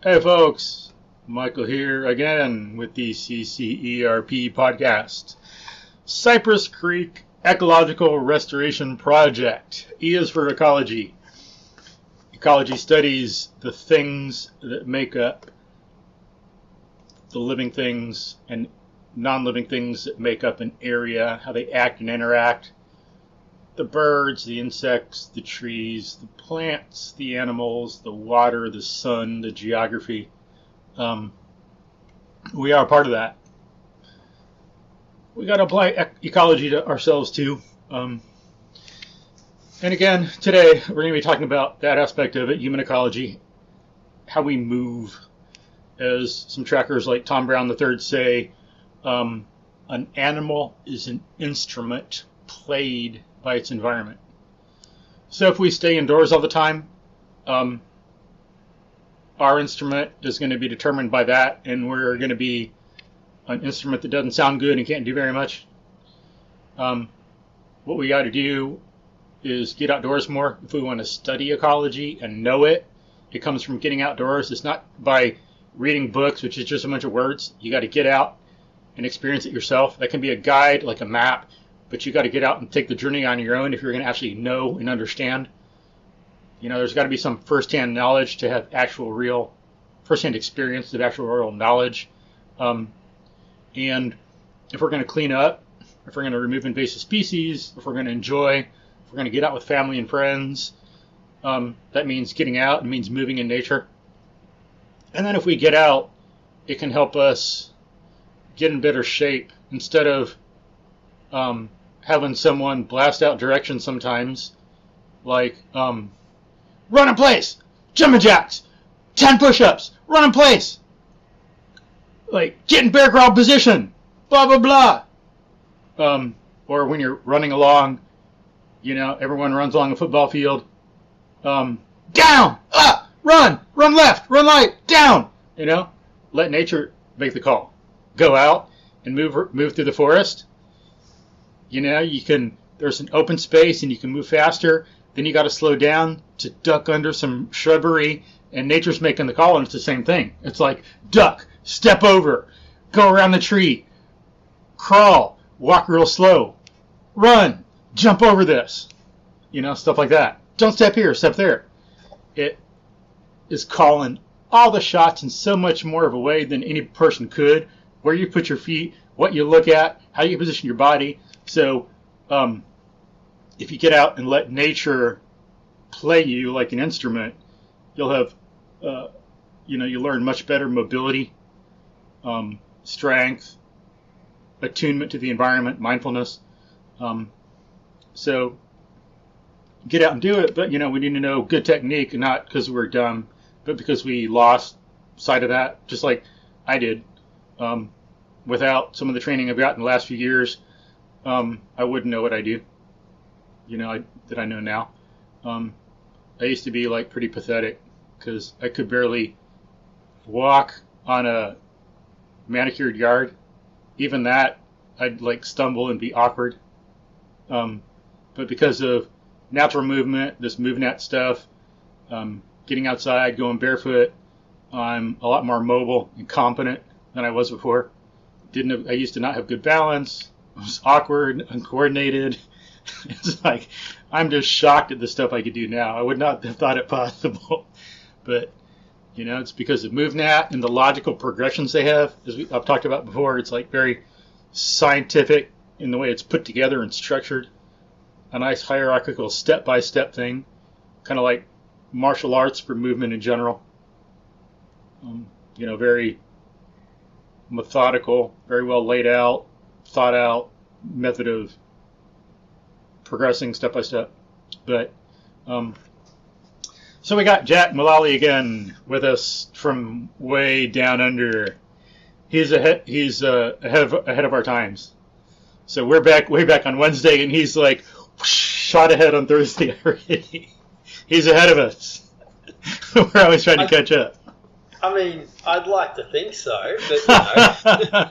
Hey folks, Michael here again with the CCERP podcast. Cypress Creek Ecological Restoration Project. E is for ecology. Ecology studies the things that make up the living things and non-living things that make up an area, how they act and interact. The birds, the insects, the trees, the plants, the animals, the water, the sun, the geography. We are a part of that. We got to apply ecology to ourselves too. And again, today we're going to be talking about that aspect of it, human ecology, how we move. As some trackers like Tom Brown III say, an animal is an instrument played by its environment. So if we stay indoors all the time, our instrument is going to be determined by that, and we're going to be an instrument that doesn't sound good and can't do very much. What we got to do is get outdoors more. If we want to study ecology and know it, it comes from getting outdoors. It's not by reading books, which is just a bunch of words. You got to get out and experience it yourself. That can be a guide, like a map, but you got to get out and take the journey on your own if you're going to actually know and understand. You know, there's got to be some first-hand knowledge to have actual real first-hand experience of actual real knowledge. And if we're going to clean up, if we're going to remove invasive species, if we're going to enjoy, if we're going to get out with family and friends, that means getting out. It means moving in nature. And then if we get out, it can help us get in better shape. Instead of having someone blast out directions sometimes, like run in place, jumping jacks, 10 push-ups, run in place, like get in bear crawl position, blah blah blah. Or when you're running along, you know, everyone runs along a football field. Down, up, run left, run right, down. You know, let nature make the call. Go out and move through the forest. You know, there's an open space and you can move faster. Then you got to slow down to duck under some shrubbery, and nature's making the call, and it's the same thing. It's like duck, step over, go around the tree, crawl, walk real slow, run, jump over this, you know, stuff like that. Don't step here, step there. It is calling all the shots in so much more of a way than any person could. Where you put your feet, what you look at, how you position your body. So if you get out and let nature play you like an instrument, you'll have, you learn much better mobility, strength, attunement to the environment, mindfulness. So get out and do it, but, you know, we need to know good technique, not because we're dumb, but because we lost sight of that, just like I did. Without some of the training I've got in the last few years, I wouldn't know what I do, you know, that I know now. I used to be like pretty pathetic because I could barely walk on a manicured yard. Even that, I'd like stumble and be awkward. But because of natural movement, this MoveNat stuff, getting outside, going barefoot, I'm a lot more mobile and competent than I was before. I used to not have good balance. I was awkward, uncoordinated. It's like, I'm just shocked at the stuff I could do now. I would not have thought it possible. But, you know, it's because of MoveNat and the logical progressions they have. As I've talked about before, it's like very scientific in the way it's put together and structured. A nice hierarchical step-by-step thing. Kind of like martial arts for movement in general. You know, very methodical, very well laid out, thought out method of progressing step by step. But so we got Jack Mullaly again with us from way down under. He's ahead of our times. So we're way back on Wednesday, and he's like shot ahead on Thursday already. He's ahead of us. We're always trying to catch up. I mean, I'd like to think so, but you know.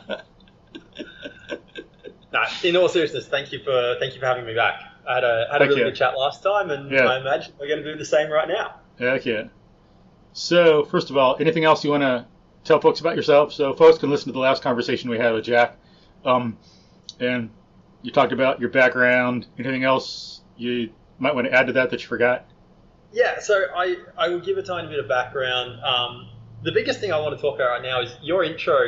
No, in all seriousness, thank you for having me back. I had a really good chat last time, and I imagine we're going to do the same right now. Heck yeah. So, first of all, anything else you want to tell folks about yourself? So folks can listen to the last conversation we had with Jack. And you talked about your background. Anything else you might want to add to that you forgot? Yeah, so I will give a tiny bit of background. The biggest thing I want to talk about right now is your intro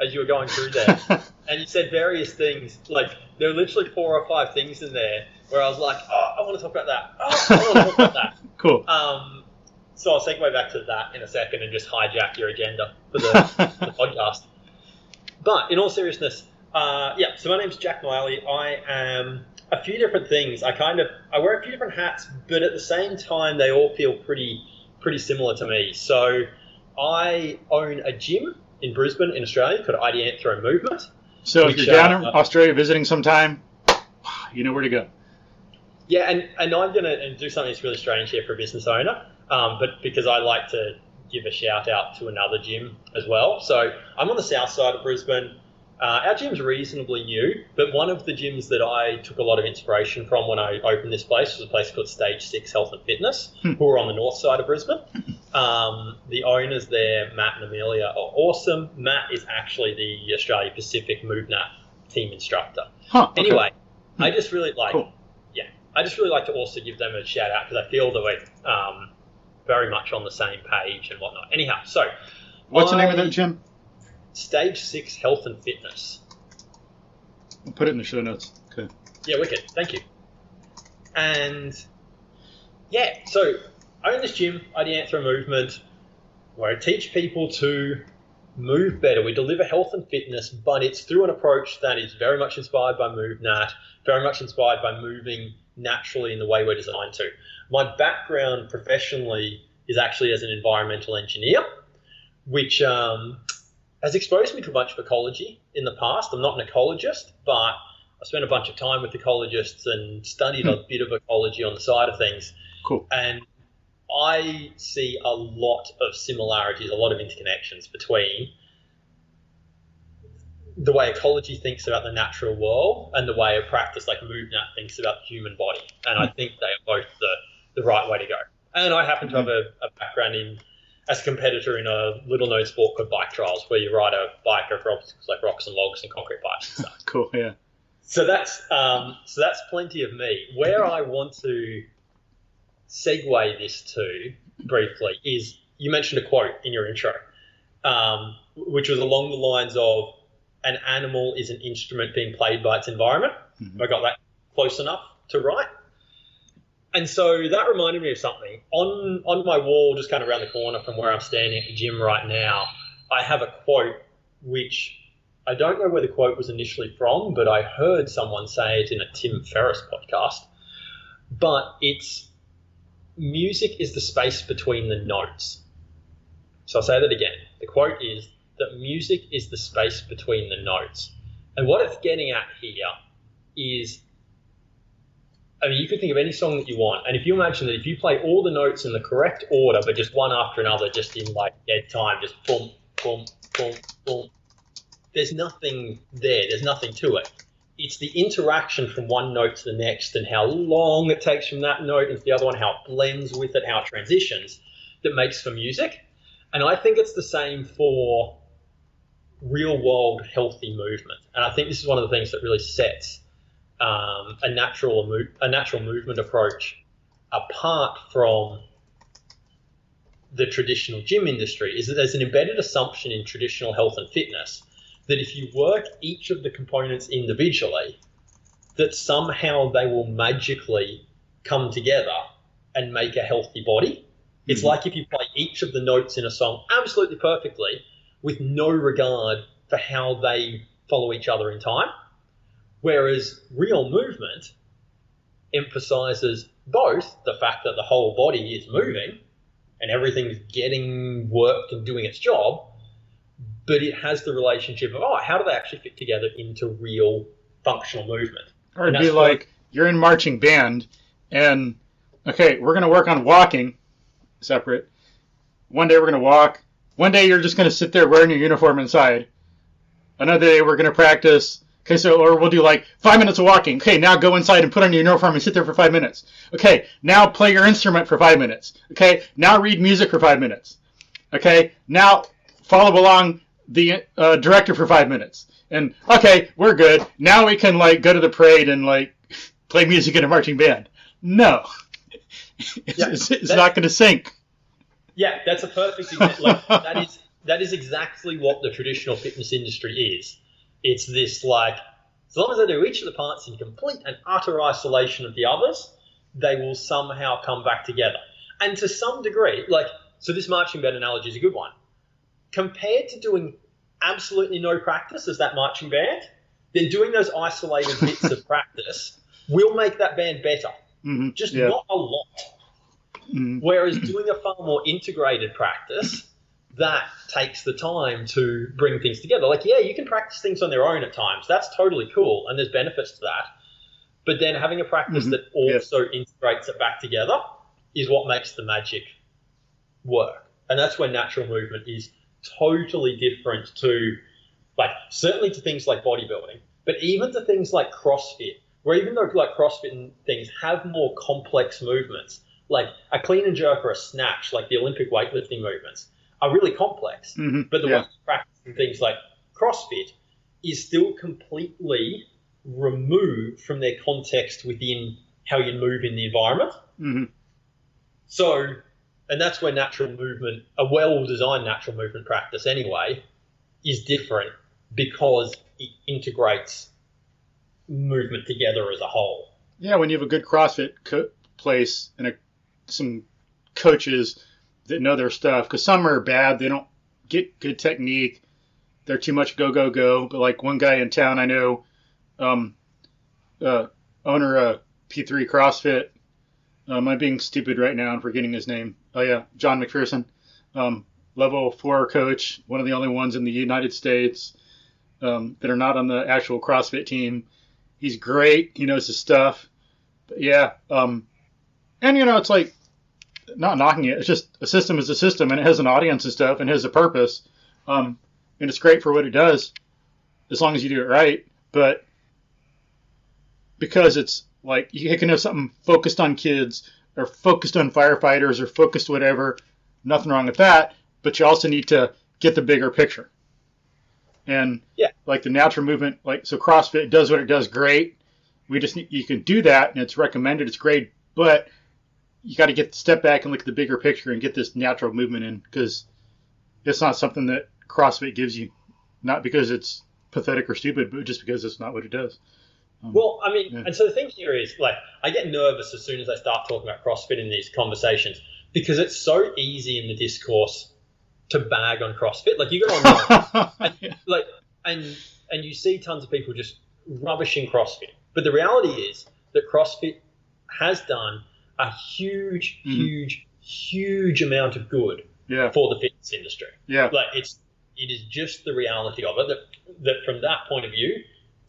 as you were going through there. And you said various things. Like, there were literally 4 or 5 things in there where I was like, oh, I want to talk about that. Oh, I want to talk about that. Cool. So I'll segue back to that in a second and just hijack your agenda for the podcast. But in all seriousness, so my name's Jack Mullaly. I am a few different things. I wear a few different hats, but at the same time, they all feel pretty similar to me. So I own a gym in Brisbane, in Australia, called ID Anthro Movement. So if you're down in Australia visiting sometime, you know where to go. Yeah, and I'm going to do something that's really strange here for a business owner, but because I like to give a shout out to another gym as well. So I'm on the south side of Brisbane. Our gym's reasonably new, but one of the gyms that I took a lot of inspiration from when I opened this place was a place called Stage 6 Health and Fitness, who are on the north side of Brisbane. The owners there, Matt and Amelia, are awesome. Matt is actually the Australia Pacific MoveNat team instructor. Okay. Anyway, I just really like, cool. I just really like to also give them a shout out because I feel that we're very much on the same page and whatnot. Anyhow, so what's the name of that gym? Stage 6 Health and Fitness. We'll put it in the show notes. Okay. Yeah, wicked. Thank you. And yeah, so I own this gym, ID Anthro Movement, where I teach people to move better. We deliver health and fitness, but it's through an approach that is very much inspired by MoveNat, very much inspired by moving naturally in the way we're designed to. My background professionally is actually as an environmental engineer, which has exposed me to a bunch of ecology in the past. I'm not an ecologist, but I spent a bunch of time with ecologists and studied a bit of ecology on the side of things. Cool. And I see a lot of similarities, a lot of interconnections between the way ecology thinks about the natural world and the way a practice like MoveNat thinks about the human body. And I think they are both the right way to go. And I happen to have a background as a competitor in a little-known sport called bike trials, where you ride a bike over obstacles like rocks and logs and concrete pipes and stuff. Cool, yeah. So that's plenty of me. Where I want to segue this to briefly is, you mentioned a quote in your intro, which was along the lines of, an animal is an instrument being played by its environment. Mm-hmm. I got that close enough to write. And so that reminded me of something. On my wall, just kind of around the corner from where I'm standing at the gym right now, I have a quote, which I don't know where the quote was initially from, but I heard someone say it in a Tim Ferriss podcast. But it's, music is the space between the notes. So I'll say that again. The quote is that music is the space between the notes. And what it's getting at here is, I mean, you could think of any song that you want, and if you imagine that if you play all the notes in the correct order, but just one after another, just in like dead time, just boom, boom, boom, boom, there's nothing there. There's nothing to it. It's the interaction from one note to the next and how long it takes from that note into the other one, how it blends with it, how it transitions, that makes for music. And I think it's the same for real-world healthy movement. And I think this is one of the things that really sets a natural movement approach apart from the traditional gym industry, is that there's an embedded assumption in traditional health and fitness that if you work each of the components individually, that somehow they will magically come together and make a healthy body. It's like if you play each of the notes in a song absolutely perfectly with no regard for how they follow each other in time. Whereas real movement emphasizes both the fact that the whole body is moving and everything's getting worked and doing its job, but it has the relationship of, how do they actually fit together into real functional movement? Or it'd be like, you're in marching band and, okay, we're going to work on walking separate. One day we're going to walk. One day you're just going to sit there wearing your uniform inside. Another day we're going to practice. Okay, so, or we'll do like 5 minutes of walking. Okay, now go inside and put on your uniform and sit there for 5 minutes. Okay, now play your instrument for 5 minutes. Okay, now read music for 5 minutes. Okay, now follow along the director for 5 minutes. And okay, we're good. Now we can like go to the parade and like play music in a marching band. No, it's not going to sync. Yeah, that's a perfect example. Like, that is exactly what the traditional fitness industry is. It's this like, as long as they do each of the parts in complete and utter isolation of the others, they will somehow come back together. And to some degree, like, so this marching band analogy is a good one. Compared to doing absolutely no practice as that marching band, then doing those isolated bits of practice will make that band better. Mm-hmm. Just not a lot. Mm-hmm. Whereas doing a far more integrated practice, that takes the time to bring things together. Like, yeah, you can practice things on their own at times. That's totally cool, and there's benefits to that. But then having a practice that also integrates it back together is what makes the magic work. And that's when natural movement is totally different to, like, certainly to things like bodybuilding, but even to things like CrossFit, where even though like CrossFit and things have more complex movements, like a clean and jerk or a snatch, like the Olympic weightlifting movements, are really complex. Mm-hmm. But the way you practice in things like CrossFit is still completely removed from their context within how you move in the environment. Mm-hmm. So, and that's where natural movement, a well-designed natural movement practice anyway, is different because it integrates movement together as a whole. Yeah, when you have a good CrossFit place and some coaches that know their stuff, because some are bad, they don't get good technique, they're too much go, go, go. But like one guy in town I know, owner of P3 CrossFit, I'm being stupid right now and forgetting his name. Oh yeah, John McPherson, level 4 coach, one of the only ones in the United States that are not on the actual CrossFit team. He's great. He knows his stuff. But yeah, and it's like, not knocking it. It's just a system is a system, and it has an audience and stuff, and has a purpose. And it's great for what it does, as long as you do it right. But because it's like you can have something focused on kids or focused on firefighters or focused whatever, nothing wrong with that. But you also need to get the bigger picture. And like the natural movement, like so CrossFit does what it does great. You can do that, and it's recommended. It's great, but you got to step back and look at the bigger picture and get this natural movement in, because it's not something that CrossFit gives you, not because it's pathetic or stupid, but just because it's not what it does. Well, I mean, and so the thing here is, like, I get nervous as soon as I start talking about CrossFit in these conversations, because it's so easy in the discourse to bag on CrossFit. Like, you go online and you see tons of people just rubbishing CrossFit. But the reality is that CrossFit has done a huge amount of good for the fitness industry. Yeah. Like, it is just the reality of it that from that point of view,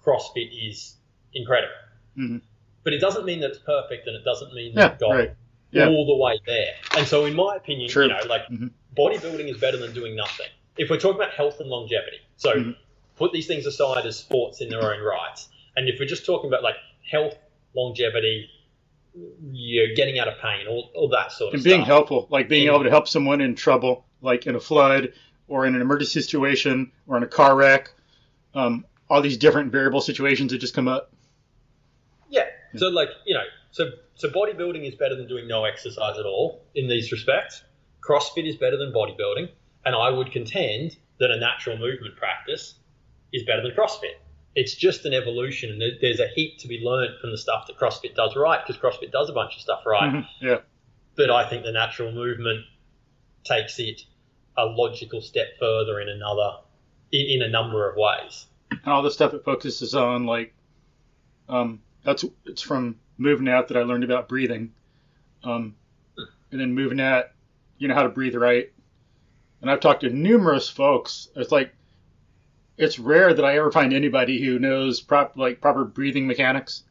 CrossFit is incredible. Mm-hmm. But it doesn't mean that it's perfect, and it doesn't mean that it's got all the way there. And so in my opinion, bodybuilding is better than doing nothing. If we're talking about health and longevity, so put these things aside as sports in their own rights. And if we're just talking about like health, longevity, getting out of pain, all that sort of stuff. And being helpful, like being able to help someone in trouble, like in a flood or in an emergency situation or in a car wreck, all these different variable situations that just come up. Yeah. So like, so bodybuilding is better than doing no exercise at all in these respects. CrossFit is better than bodybuilding. And I would contend that a natural movement practice is better than CrossFit. It's just an evolution, and there's a heap to be learned from the stuff that CrossFit does right, because CrossFit does a bunch of stuff right. Mm-hmm. Yeah. But I think the natural movement takes it a logical step further in a number of ways. And all the stuff it focuses on, like, it's from MoveNat that I learned about breathing, and then MoveNat, how to breathe right. And I've talked to numerous folks. It's rare that I ever find anybody who knows proper breathing mechanics.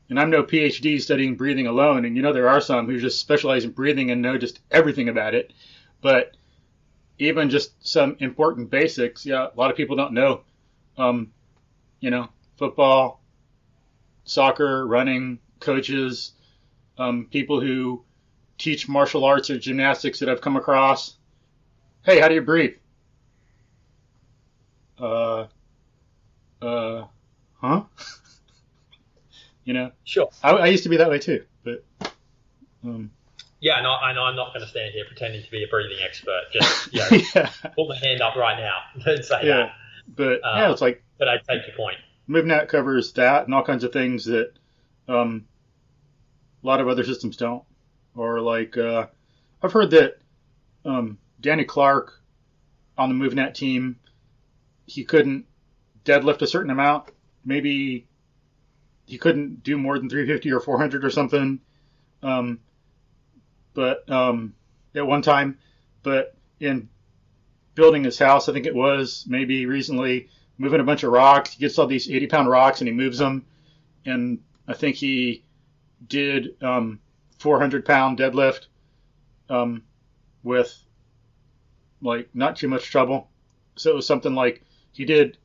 And I'm no PhD studying breathing alone. And there are some who just specialize in breathing and know just everything about it. But even just some important basics, a lot of people don't know. Football, soccer, running, coaches, people who teach martial arts or gymnastics that I've come across. Hey, how do you breathe? Uh, uh, huh? You know, Sure. I used to be that way too, but um, Yeah, no, I know I'm not going to stand here pretending to be a breathing expert. Just, yeah, put my hand up right now and say yeah. that. But yeah, it's like But I take your point. MoveNet covers that and all kinds of things that um, a lot of other systems don't. Or like I've heard that Danny Clark on the MoveNet team, he couldn't deadlift a certain amount. Maybe he couldn't do more than 350 or 400 or something. Um, but at one time, but in building his house, I think it was maybe recently, moving a bunch of rocks. He gets all these 80-pound rocks and he moves them. And I think he did 400-pound deadlift with like not too much trouble. So it was something like he did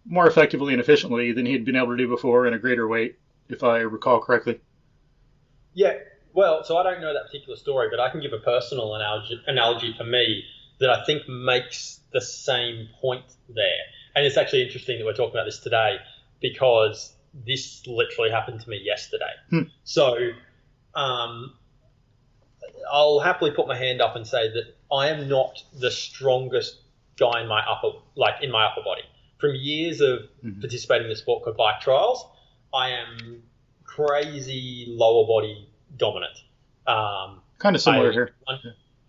more effectively and efficiently than he'd been able to do before in a greater weight, if I recall correctly. Yeah, well, so I don't know that particular story, but I can give a personal analogy for me that I think makes the same point there. And it's actually interesting that we're talking about this today because this literally happened to me yesterday. So um, I'll happily put my hand up and say that I am not the strongest guy in my upper body. From years of participating in the sport called bike trials, I am crazy lower body dominant. Kind of similar here.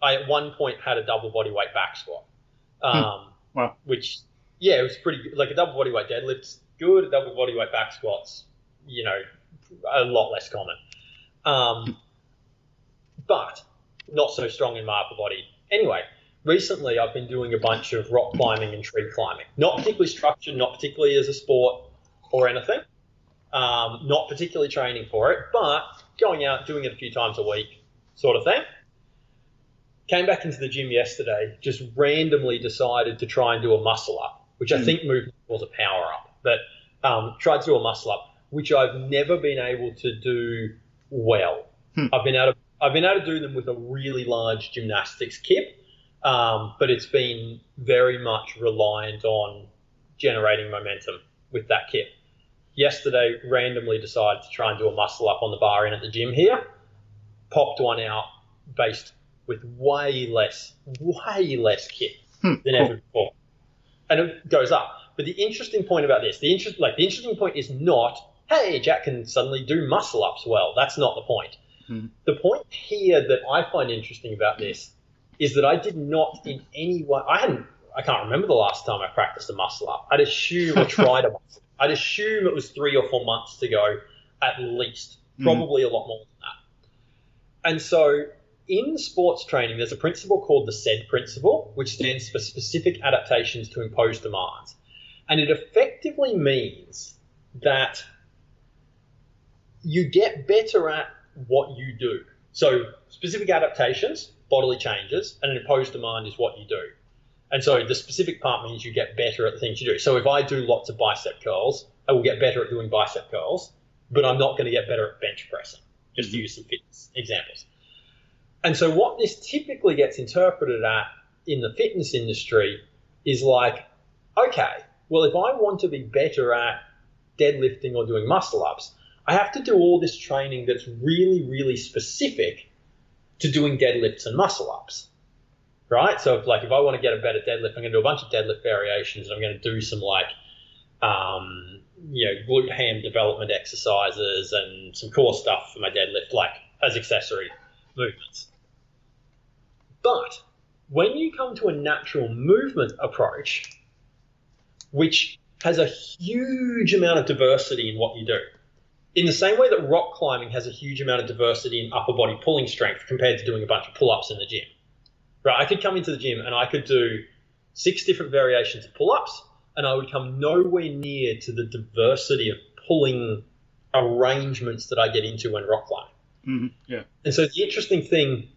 I at one point had a double body weight back squat, Wow. which it was pretty good. Like a double body weight deadlift's good. A double body weight back squat's a lot less common. But not so strong in my upper body. Anyway, recently I've been doing a bunch of rock climbing and tree climbing. Not particularly structured, not particularly as a sport or anything. Not particularly training for it, but going out, doing it a few times a week sort of thing. Came back into the gym yesterday, just randomly decided to try and do a muscle up, which I think movement was a power up, but tried to do a muscle up, which I've never been able to do well. I've been able to do them with a really large gymnastics kit, but it's been very much reliant on generating momentum with that kit. Yesterday, randomly decided to try and do a muscle up on the bar in at the gym here. Popped one out based with way less kit than ever before. And it goes up. But the interesting point about this, the interesting point is not, hey, Jack can suddenly do muscle ups well. That's not the point. The point here that I find interesting about this is that I did not in any way, I can't remember the last time I practiced a muscle up. I'd assume or tried a muscle up. I'd assume it was 3 or 4 months to go at least, probably a lot more than that. And so in sports training, there's a principle called the SAID principle, which stands for specific adaptations to impose demands. And it effectively means that you get better at what you do. So specific adaptations, bodily changes, and an imposed demand is what you do. And so the specific part means you get better at the things you do. So if I do lots of bicep curls, I will get better at doing bicep curls, but I'm not going to get better at bench pressing, just to use some fitness examples. And so what this typically gets interpreted at in the fitness industry is like, okay, well, if I want to be better at deadlifting or doing muscle ups, I have to do all this training that's really, really specific to doing deadlifts and muscle ups, right? So if I want to get a better deadlift, I'm going to do a bunch of deadlift variations, and I'm going to do some glute ham development exercises and some core stuff for my deadlift, like as accessory movements. But when you come to a natural movement approach, which has a huge amount of diversity in what you do, in the same way that rock climbing has a huge amount of diversity in upper body pulling strength compared to doing a bunch of pull-ups in the gym, right? I could come into the gym and I could do 6 different variations of pull-ups, and I would come nowhere near to the diversity of pulling arrangements that I get into when rock climbing. Yeah. And so the interesting thing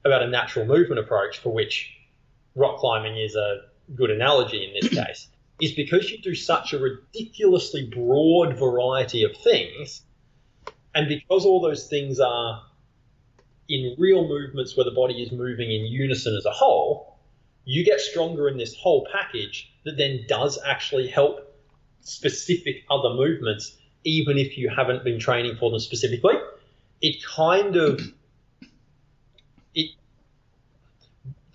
about a natural movement approach, for which rock climbing is a good analogy in this case, is because you do such a ridiculously broad variety of things, and because all those things are in real movements where the body is moving in unison as a whole, you get stronger in this whole package that then does actually help specific other movements, even if you haven't been training for them specifically. It kind of, it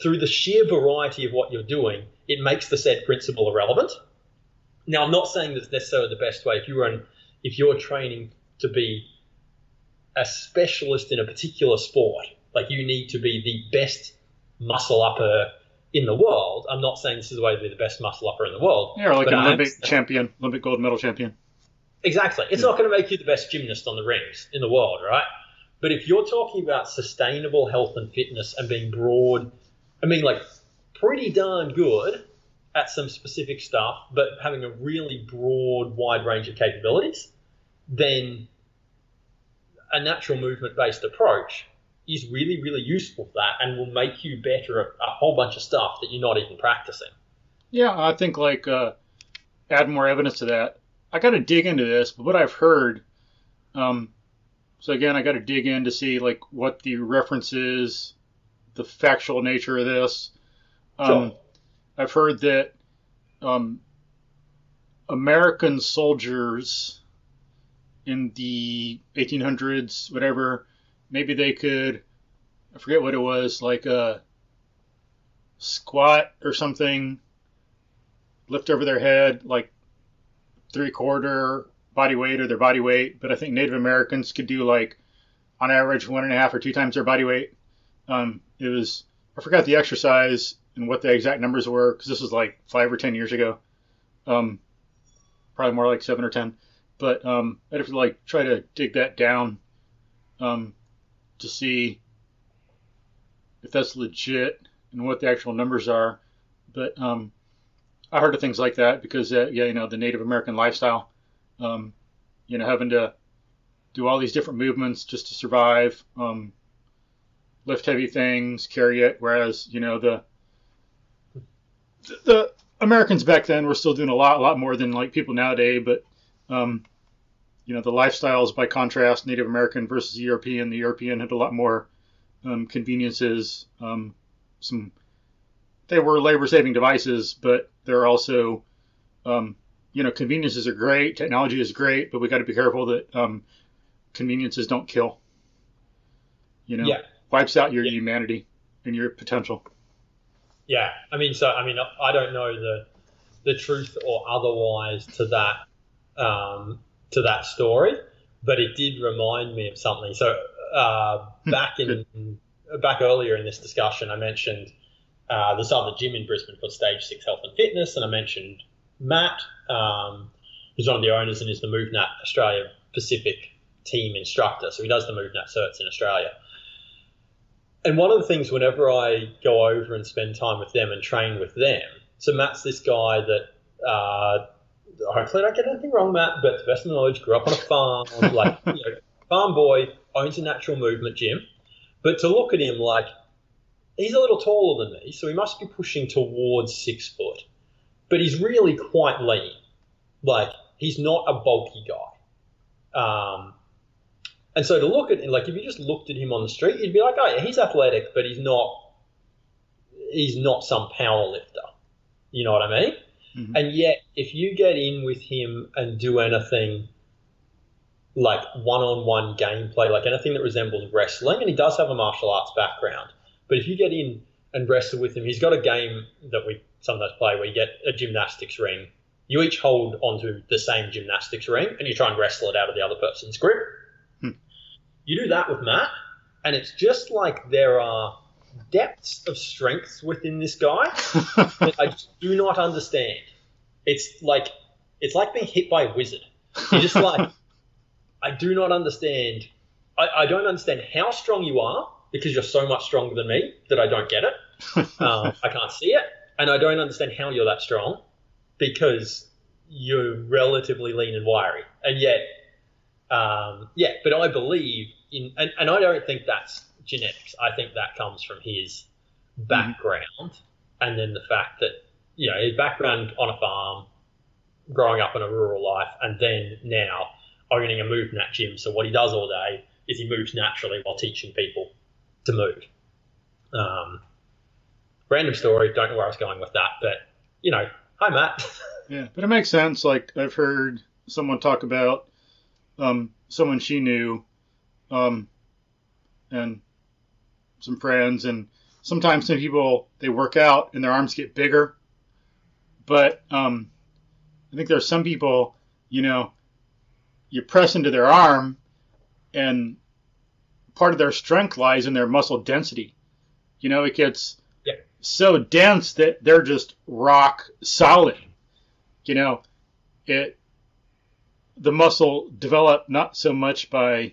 through the sheer variety of what you're doing, it makes the said principle irrelevant. Now, I'm not saying that's necessarily the best way. If you're training to be a specialist in a particular sport, like you need to be the best muscle upper in the world. I'm not saying this is the way to be the best muscle upper in the world. Yeah, or like an Olympic champion, Olympic gold medal champion. Exactly. It's not going to make you the best gymnast on the rings in the world, right? But if you're talking about sustainable health and fitness and being broad, I mean, like pretty darn good at some specific stuff, but having a really broad, wide range of capabilities, then a natural movement-based approach is really, really useful for that and will make you better at a whole bunch of stuff that you're not even practicing. Yeah, I think like add more evidence to that. I got to dig into this, but what I've heard, so again, I got to dig in to see like what the reference is, the factual nature of this. Sure. I've heard that American soldiers in the 1800s, whatever, maybe they could, I forget what it was, like a squat or something, lift over their head like 3/4 body weight or their body weight. But I think Native Americans could do like on average 1.5 or 2 times their body weight. It was, I forgot the exercise and what the exact numbers were because this was like 5 or 10 years ago. Probably more like 7 or 10. But I'd have to like try to dig that down to see if that's legit and what the actual numbers are. But I heard of things like that because the Native American lifestyle, having to do all these different movements just to survive, lift heavy things, carry it. Whereas the Americans back then were still doing a lot more than like people nowadays. But the lifestyles, by contrast, Native American versus European. The European had a lot more conveniences. They were labor-saving devices, but they're also, conveniences are great. Technology is great, but we got to be careful that conveniences don't kill. Wipes out your humanity and your potential. Yeah, I don't know the truth or otherwise to that story, but it did remind me of something. So back earlier in this discussion, I mentioned this other gym in Brisbane called Stage 6 Health and Fitness, and I mentioned Matt, who's one of the owners and is the MoveNat Australia Pacific team instructor. So he does the MoveNat certs in Australia. And one of the things whenever I go over and spend time with them and train with them, so Matt's this guy that hopefully I don't get anything wrong, Matt, but to the best of my knowledge, grew up on a farm, farm boy, owns a natural movement gym. But to look at him, like, he's a little taller than me, so he must be pushing towards 6 foot. But he's really quite lean. Like, he's not a bulky guy. And so to look at him, like, if you just looked at him on the street, you'd be like, oh yeah, he's athletic, but he's not some power lifter. You know what I mean? Mm-hmm. And yet, if you get in with him and do anything like one-on-one gameplay, like anything that resembles wrestling, and he does have a martial arts background, but if you get in and wrestle with him, he's got a game that we sometimes play where you get a gymnastics ring. You each hold onto the same gymnastics ring, and you try and wrestle it out of the other person's grip. You do that with Matt, and it's just like there are depths of strengths within this guy that I just do not understand. It's like being hit by a wizard. You're just like, I do not understand. I don't understand how strong you are because you're so much stronger than me that I don't get it. I can't see it. And I don't understand how you're that strong because you're relatively lean and wiry. And yet, but I believe in, and I don't think that's genetics. I think that comes from his background and then the fact that, his background on a farm, growing up in a rural life, and then now owning a MoveNat gym. So what he does all day is he moves naturally while teaching people to move. Random story. Don't know where I was going with that, but hi Matt. Yeah, but it makes sense. Like I've heard someone talk about someone she knew, and some friends, and sometimes some people they work out and their arms get bigger, but I think there's some people, you press into their arm, and part of their strength lies in their muscle density. It gets so dense that they're just rock solid. The muscle developed not so much by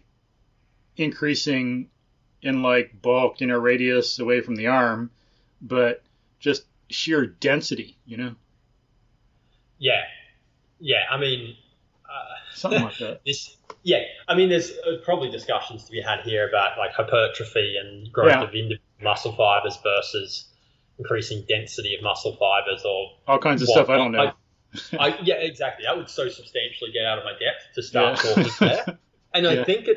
increasing in like bulk, radius away from the arm, but just sheer density, Yeah, yeah. I mean, something like that. There's probably discussions to be had here about like hypertrophy and growth of individual muscle fibers versus increasing density of muscle fibers, or all kinds of stuff. I don't know. Yeah, exactly. That would so substantially get out of my depth to start talking there. And I think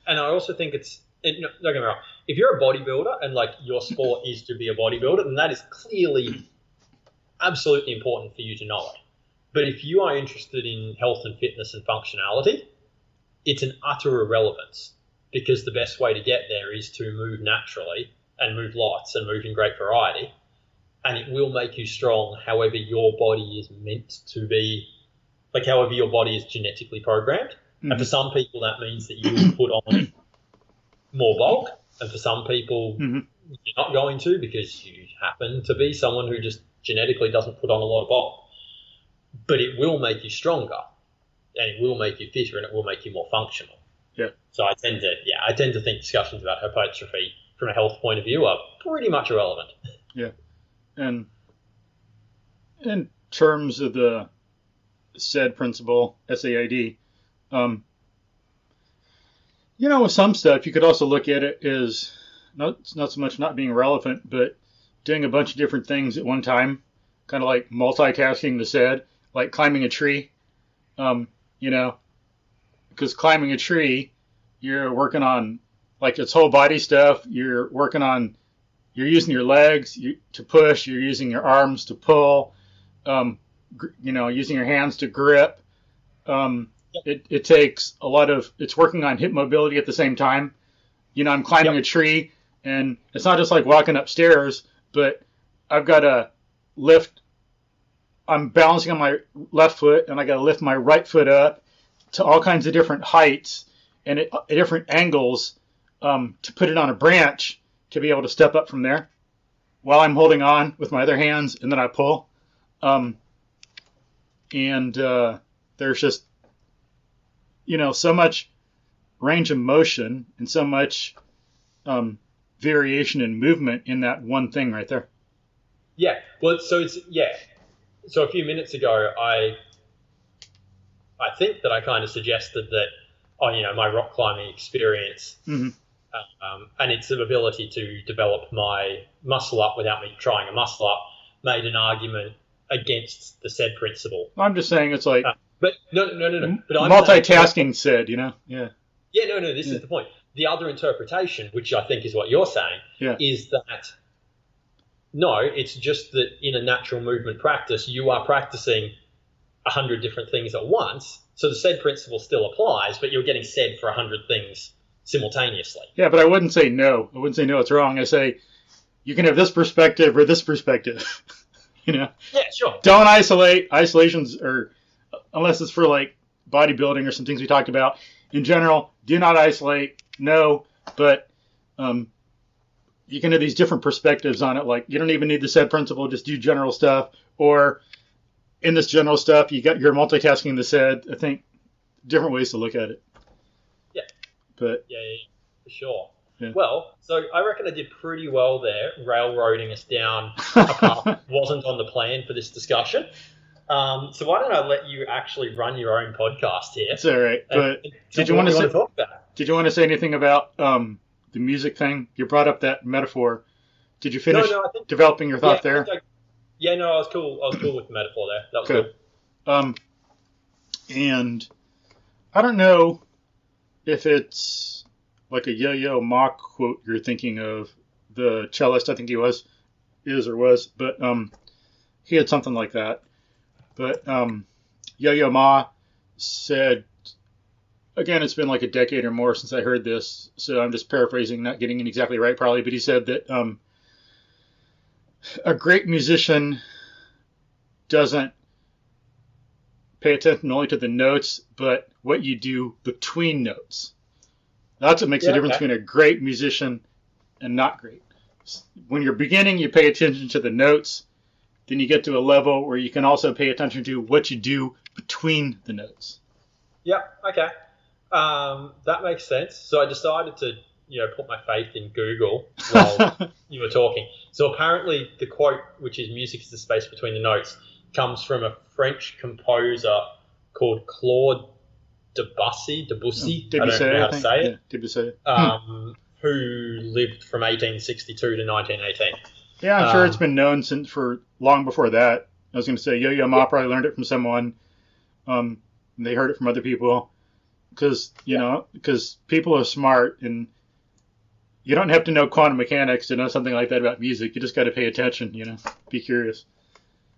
I also think don't get me wrong. If you're a bodybuilder and like your sport is to be a bodybuilder, then that is clearly absolutely important for you to know it. But if you are interested in health and fitness and functionality, it's an utter irrelevance, because the best way to get there is to move naturally and move lots and move in great variety. And it will make you strong however your body is meant to be, like however your body is genetically programmed. Mm-hmm. And for some people, that means that you will put on more bulk. And for some people, you're not going to, because you happen to be someone who just genetically doesn't put on a lot of bulk. But it will make you stronger, and it will make you fitter, and it will make you more functional. Yeah. So I tend to think discussions about hypertrophy from a health point of view are pretty much irrelevant. Yeah. And in terms of the SAID principle, SAID, with some stuff, you could also look at it as not so much not being relevant, but doing a bunch of different things at one time, kind of like multitasking the SAID, like climbing a tree, because climbing a tree, you're working on like its whole body stuff. You're using your legs to push. You're using your arms to pull. Using your hands to grip. It takes a lot of. It's working on hip mobility at the same time. I'm climbing a tree, and it's not just like walking upstairs, but I've got to lift. I'm balancing on my left foot, and I got to lift my right foot up to all kinds of different heights and at different angles to put it on a branch to be able to step up from there while I'm holding on with my other hands, and then I pull. There's just, so much range of motion and so much variation in movement in that one thing right there. Yeah. Well, So a few minutes ago, I think that I kind of suggested that, my rock climbing experience and its ability to develop my muscle up without me trying a muscle up made an argument against the SAID principle. I'm just saying it's like... but no. But multitasking SAID, Yeah. Yeah, no, this is the point. The other interpretation, which I think is what you're saying, is that no, it's just that in a natural movement practice, you are practicing 100 different things at once. So the SAID principle still applies, but you're getting SAID for 100 things simultaneously. Yeah, but I wouldn't say no. It's wrong. I say you can have this perspective or this perspective. Yeah, sure. Don't isolate. Isolations are, unless it's for like bodybuilding or some things we talked about. In general, do not isolate. No, but you can have these different perspectives on it. Like you don't even need the SAID principle, just do general stuff. Or in this general stuff, you're multitasking the SAID. I think different ways to look at it. Yeah. But yeah, for sure. Yeah. Well, so I reckon I did pretty well there, railroading us down a path that wasn't on the plan for this discussion. So why don't I let you actually run your own podcast here? It's all right. But did you want to talk about? Did you want to say anything about the music thing? You brought up that metaphor. Did you finish developing your thought there? I was cool. I was cool with the metaphor there. That was good. And I don't know if it's like a Yo-Yo Ma quote you're thinking of, the cellist, I think he was. is or was, but he had something like that. But Yo-Yo Ma said, again, it's been like a decade or more since I heard this, so I'm just paraphrasing, not getting it exactly right probably, but he said that a great musician doesn't pay attention only to the notes, but what you do between notes. That's what makes the difference between a great musician and not great. When you're beginning, you pay attention to the notes. Then you get to a level where you can also pay attention to what you do between the notes. Yeah, okay. That makes sense. So I decided to, put my faith in Google while you were talking. So apparently the quote, which is music is the space between the notes, comes from a French composer called Claude Debussy. I don't know how to say it. Debussy. Who lived from 1862 to 1918. Yeah, I'm sure it's been known for long before that. I was going to say Yo-Yo Ma probably learned it from someone. They heard it from other people. Because people are smart, and you don't have to know quantum mechanics to know something like that about music. You just got to pay attention, be curious.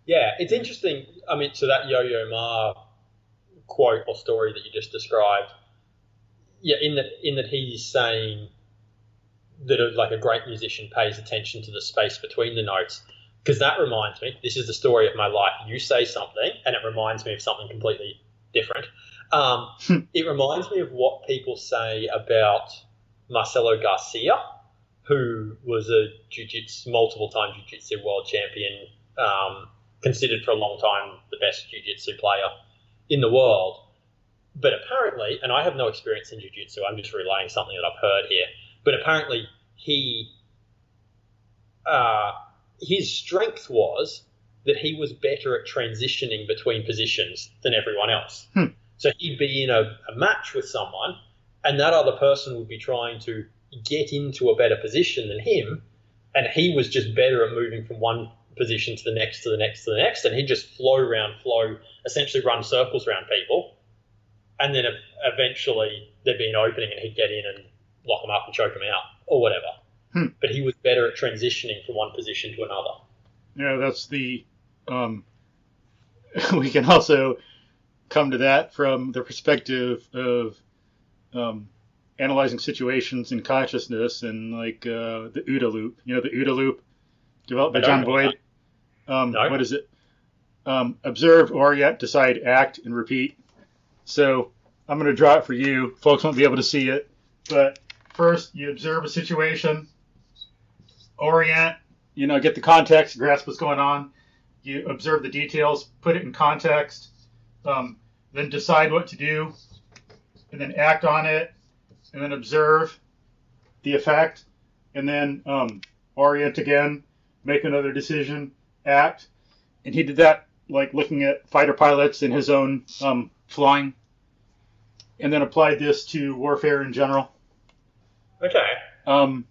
Yeah, it's interesting. I mean, so that Yo-Yo Ma quote or story that you just described, in that he's saying that a great musician pays attention to the space between the notes, because that reminds me, this is the story of my life. You say something, and it reminds me of something completely different. It reminds me of what people say about Marcelo Garcia, who was a multiple-time jiu-jitsu world champion, considered for a long time the best jiu-jitsu player in the world. But apparently, and I have no experience in jiu-jitsu, I'm just relaying something that I've heard here, but apparently his strength was that he was better at transitioning between positions than everyone else. So he'd be in a match with someone, and that other person would be trying to get into a better position than him, and he was just better at moving from one position to the next, to the next, to the next, and he'd just flow, essentially run circles around people, and then eventually there'd be an opening and he'd get in and lock them up and choke them out, or whatever. But he was better at transitioning from one position to another. Yeah, that's the... we can also come to that from the perspective of analyzing situations in consciousness and the OODA loop. The OODA loop developed by John Boyd. No. What is it? Observe, orient, decide, act, and repeat. So I'm going to draw it for you. Folks won't be able to see it. But first, you observe a situation, orient, get the context, grasp what's going on. You observe the details, put it in context, then decide what to do, and then act on it, and then observe the effect, and then orient again, make another decision, act. And he did that looking at fighter pilots and his own flying, and then applied this to warfare in general. Okay.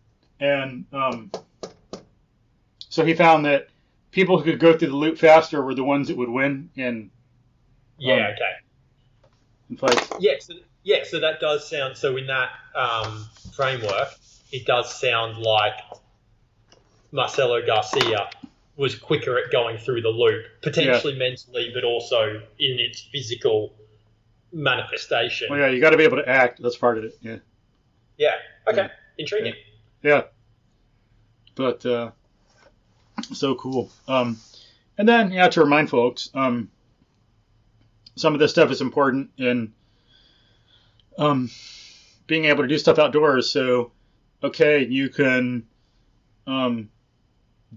So he found that people who could go through the loop faster were the ones that would win in fights. So that does sound, so in that framework, it does sound like Marcelo Garcia was quicker at going through the loop, potentially mentally, but also in its physical manifestation. Well, yeah, you got to be able to act. That's part of it. Yeah. Yeah. Okay. Intriguing. Yeah. But so cool. And then to remind folks, some of this stuff is important in being able to do stuff outdoors. So, you can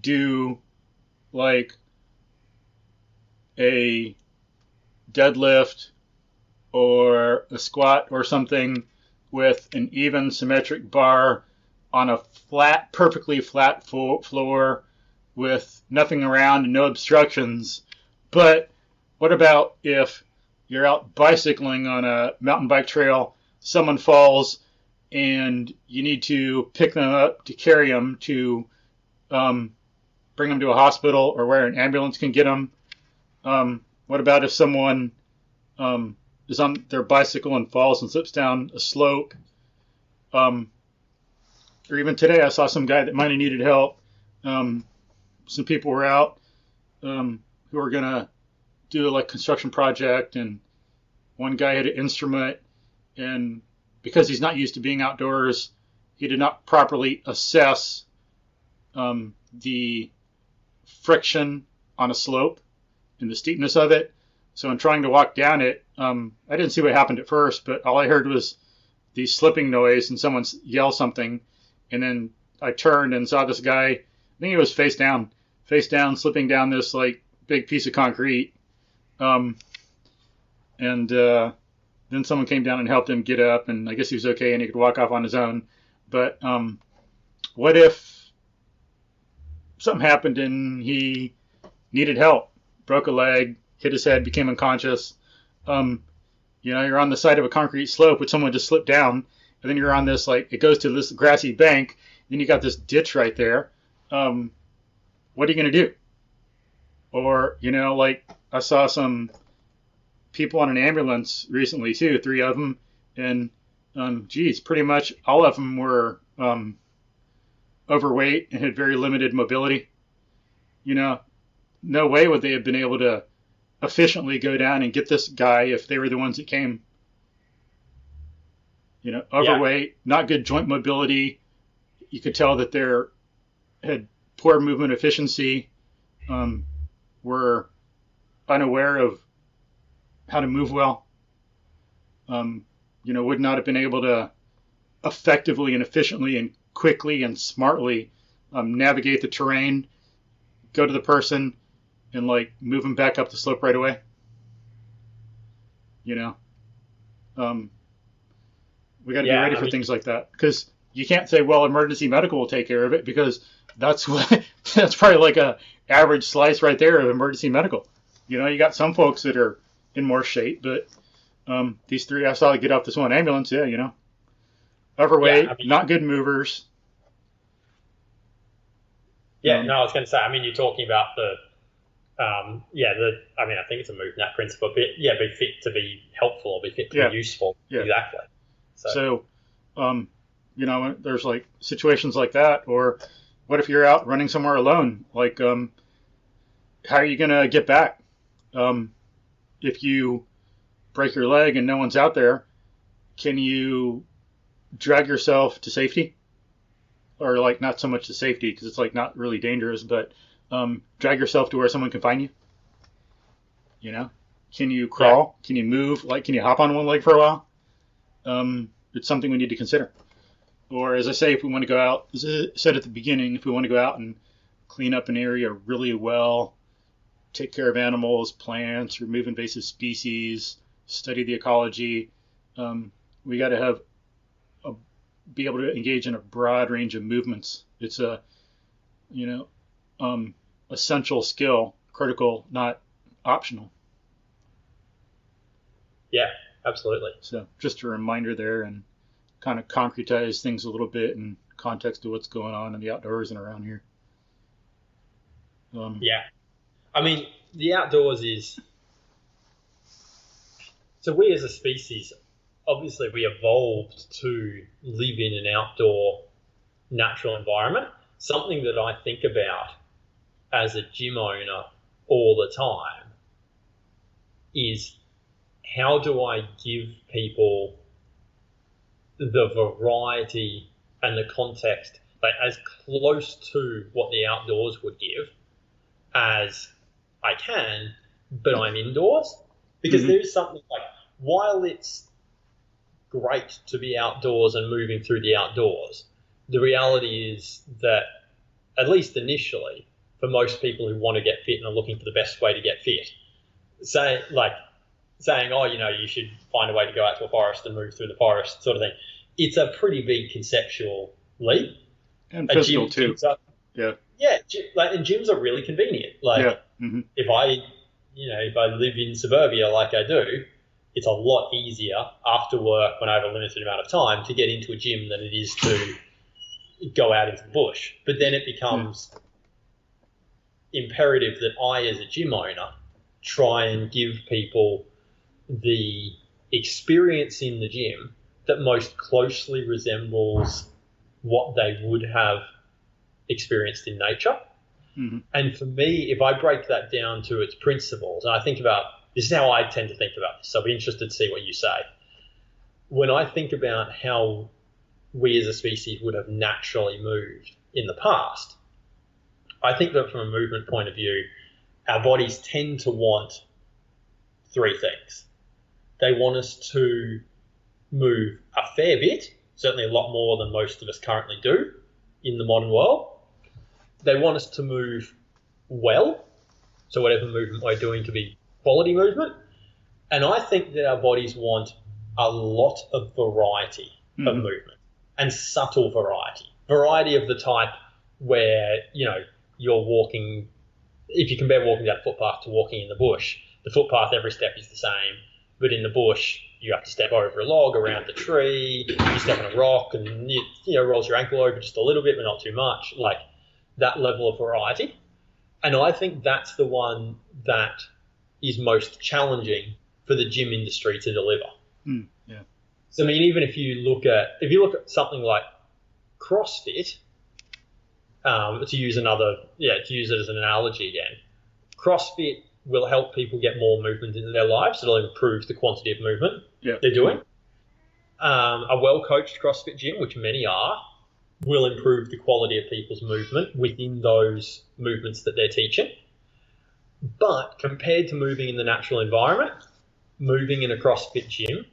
do a deadlift or a squat or something with an even symmetric bar on a perfectly flat floor with nothing around and no obstructions. But what about if you're out bicycling on a mountain bike trail, someone falls, and you need to pick them up to carry them to bring them to a hospital or where an ambulance can get them? What about if someone is on their bicycle and falls and slips down a slope? Or even today, I saw some guy that might have needed help some people were out who were gonna do like construction project, and one guy had an instrument, and because he's not used to being outdoors, he did not properly assess the friction on a slope and the steepness of it. So in trying to walk down it, I didn't see what happened at first, but all I heard was the slipping noise and someone yell something. And then I turned and saw this guy, I think he was face down, slipping down this like big piece of concrete. And then someone came down and helped him get up, and I guess he was okay and he could walk off on his own. But what if something happened and he needed help, broke a leg, hit his head, became unconscious? You're on the side of a concrete slope with someone just slipped down, and then you're on this, like, it goes to this grassy bank, then you got this ditch right there. What are you going to do? Or, like I saw some people on an ambulance recently too, 3 of them, and pretty much all of them were overweight and had very limited mobility. No way would they have been able to efficiently go down and get this guy if they were the ones that came. Overweight, not good joint mobility. You could tell that they had poor movement efficiency, were unaware of how to move well, would not have been able to effectively and efficiently and quickly and smartly navigate the terrain, go to the person, and like move them back up the slope right away. We got to be ready for things like that, because you can't say, well, emergency medical will take care of it, because that's probably like a average slice right there of emergency medical. You got some folks that are in more shape, but these 3 I saw get off this one ambulance, overweight, not good movers. I was going to say, you're talking about I think it's a MoveNat principle, but be fit to be helpful, or be fit to be useful. Yeah. Exactly. So, there's like situations like that, or what if you're out running somewhere alone? Like, how are you going to get back? If you break your leg and no one's out there, can you drag yourself to safety? Or like not so much to safety, because it's like not really dangerous, but drag yourself to where someone can find you? Can you crawl? Yeah. Can you move? Like, can you hop on one leg for a while? It's something we need to consider. Or as I say, if we want to go out, as I said at the beginning, if we want to go out and clean up an area really well, take care of animals, plants, remove invasive species, study the ecology, we got to be able to engage in a broad range of movements. It's a, essential skill, critical, not optional. Yeah, absolutely. So just a reminder there, and kind of concretize things a little bit in context of what's going on in the outdoors and around here. The outdoors is... So we as a species, obviously we evolved to live in an outdoor natural environment. Something that I think about as a gym owner all the time is, how do I give people the variety and the context, like as close to what the outdoors would give as I can, but I'm indoors? Because there is something like, while it's great to be outdoors and moving through the outdoors, the reality is that, at least initially, for most people who want to get fit and are looking for the best way to get fit, saying, you should find a way to go out to a forest and move through the forest, sort of thing, it's a pretty big conceptual leap. And physical too. And gyms are really convenient. If I live in suburbia like I do, it's a lot easier after work when I have a limited amount of time to get into a gym than it is to go out into the bush. But then it becomes imperative that I, as a gym owner, try and give people the experience in the gym that most closely resembles what they would have experienced in nature. Mm-hmm. And for me, if I break that down to its principles, and I think about, this is how I tend to think about this, so I'll be interested to see what you say. When I think about how we as a species would have naturally moved in the past, I think that from a movement point of view, our bodies tend to want three things. They want us to move a fair bit, certainly a lot more than most of us currently do in the modern world. They want us to move well, so whatever movement we're doing to be quality movement. And I think that our bodies want a lot of variety of movement, and subtle variety. Variety of the type where, you're walking, if you compare walking down a footpath to walking in the bush, the footpath, every step is the same, but in the bush, you have to step over a log, around the tree, you step on a rock, and rolls your ankle over just a little bit, but not too much, like that level of variety. And I think that's the one that is most challenging for the gym industry to deliver. Yeah. So I mean, even if you look at something like CrossFit, to use it as an analogy again, CrossFit will help people get more movement into their lives. It'll improve the quantity of movement they're doing. A well-coached CrossFit gym, which many are, will improve the quality of people's movement within those movements that they're teaching. But compared to moving in the natural environment, moving in a CrossFit gym,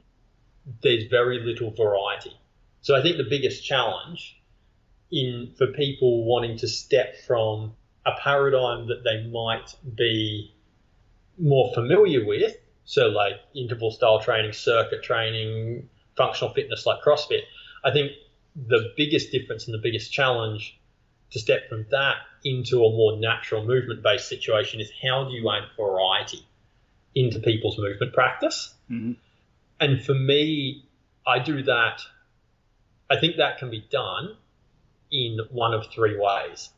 there's very little variety. So I think the biggest challenge for people wanting to step from a paradigm that they might be more familiar with, so like interval style training, circuit training, functional fitness like CrossFit, I think the biggest difference and the biggest challenge to step from that into a more natural movement-based situation is, how do you add variety into people's movement practice? Mm-hmm. And for me, I do that. I think that can be done in one of three ways,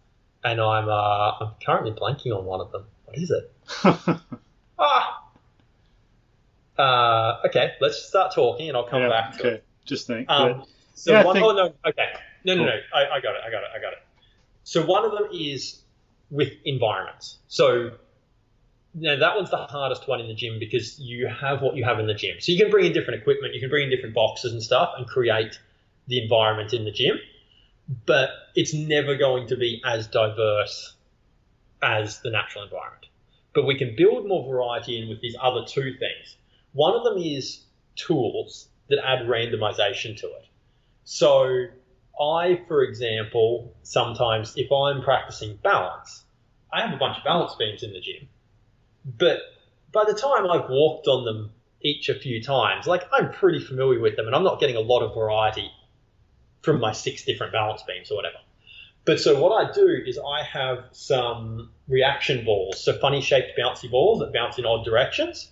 and I'm currently blanking on one of them. What is it? Okay, let's start talking, and I'll come back to it. Just think. I got it. So one of them is with environments. So that one's the hardest one in the gym, because you have what you have in the gym. So you can bring in different equipment, you can bring in different boxes and stuff and create the environment in the gym, but it's never going to be as diverse as the natural environment. But we can build more variety in with these other two things. One of them is tools that add randomization to it. So I, for example, sometimes if I'm practicing balance, I have a bunch of balance beams in the gym, but by the time I've walked on them each a few times, like, I'm pretty familiar with them, and I'm not getting a lot of variety from my 6 different balance beams or whatever. But so what I do is I have some reaction balls, so funny shaped bouncy balls that bounce in odd directions.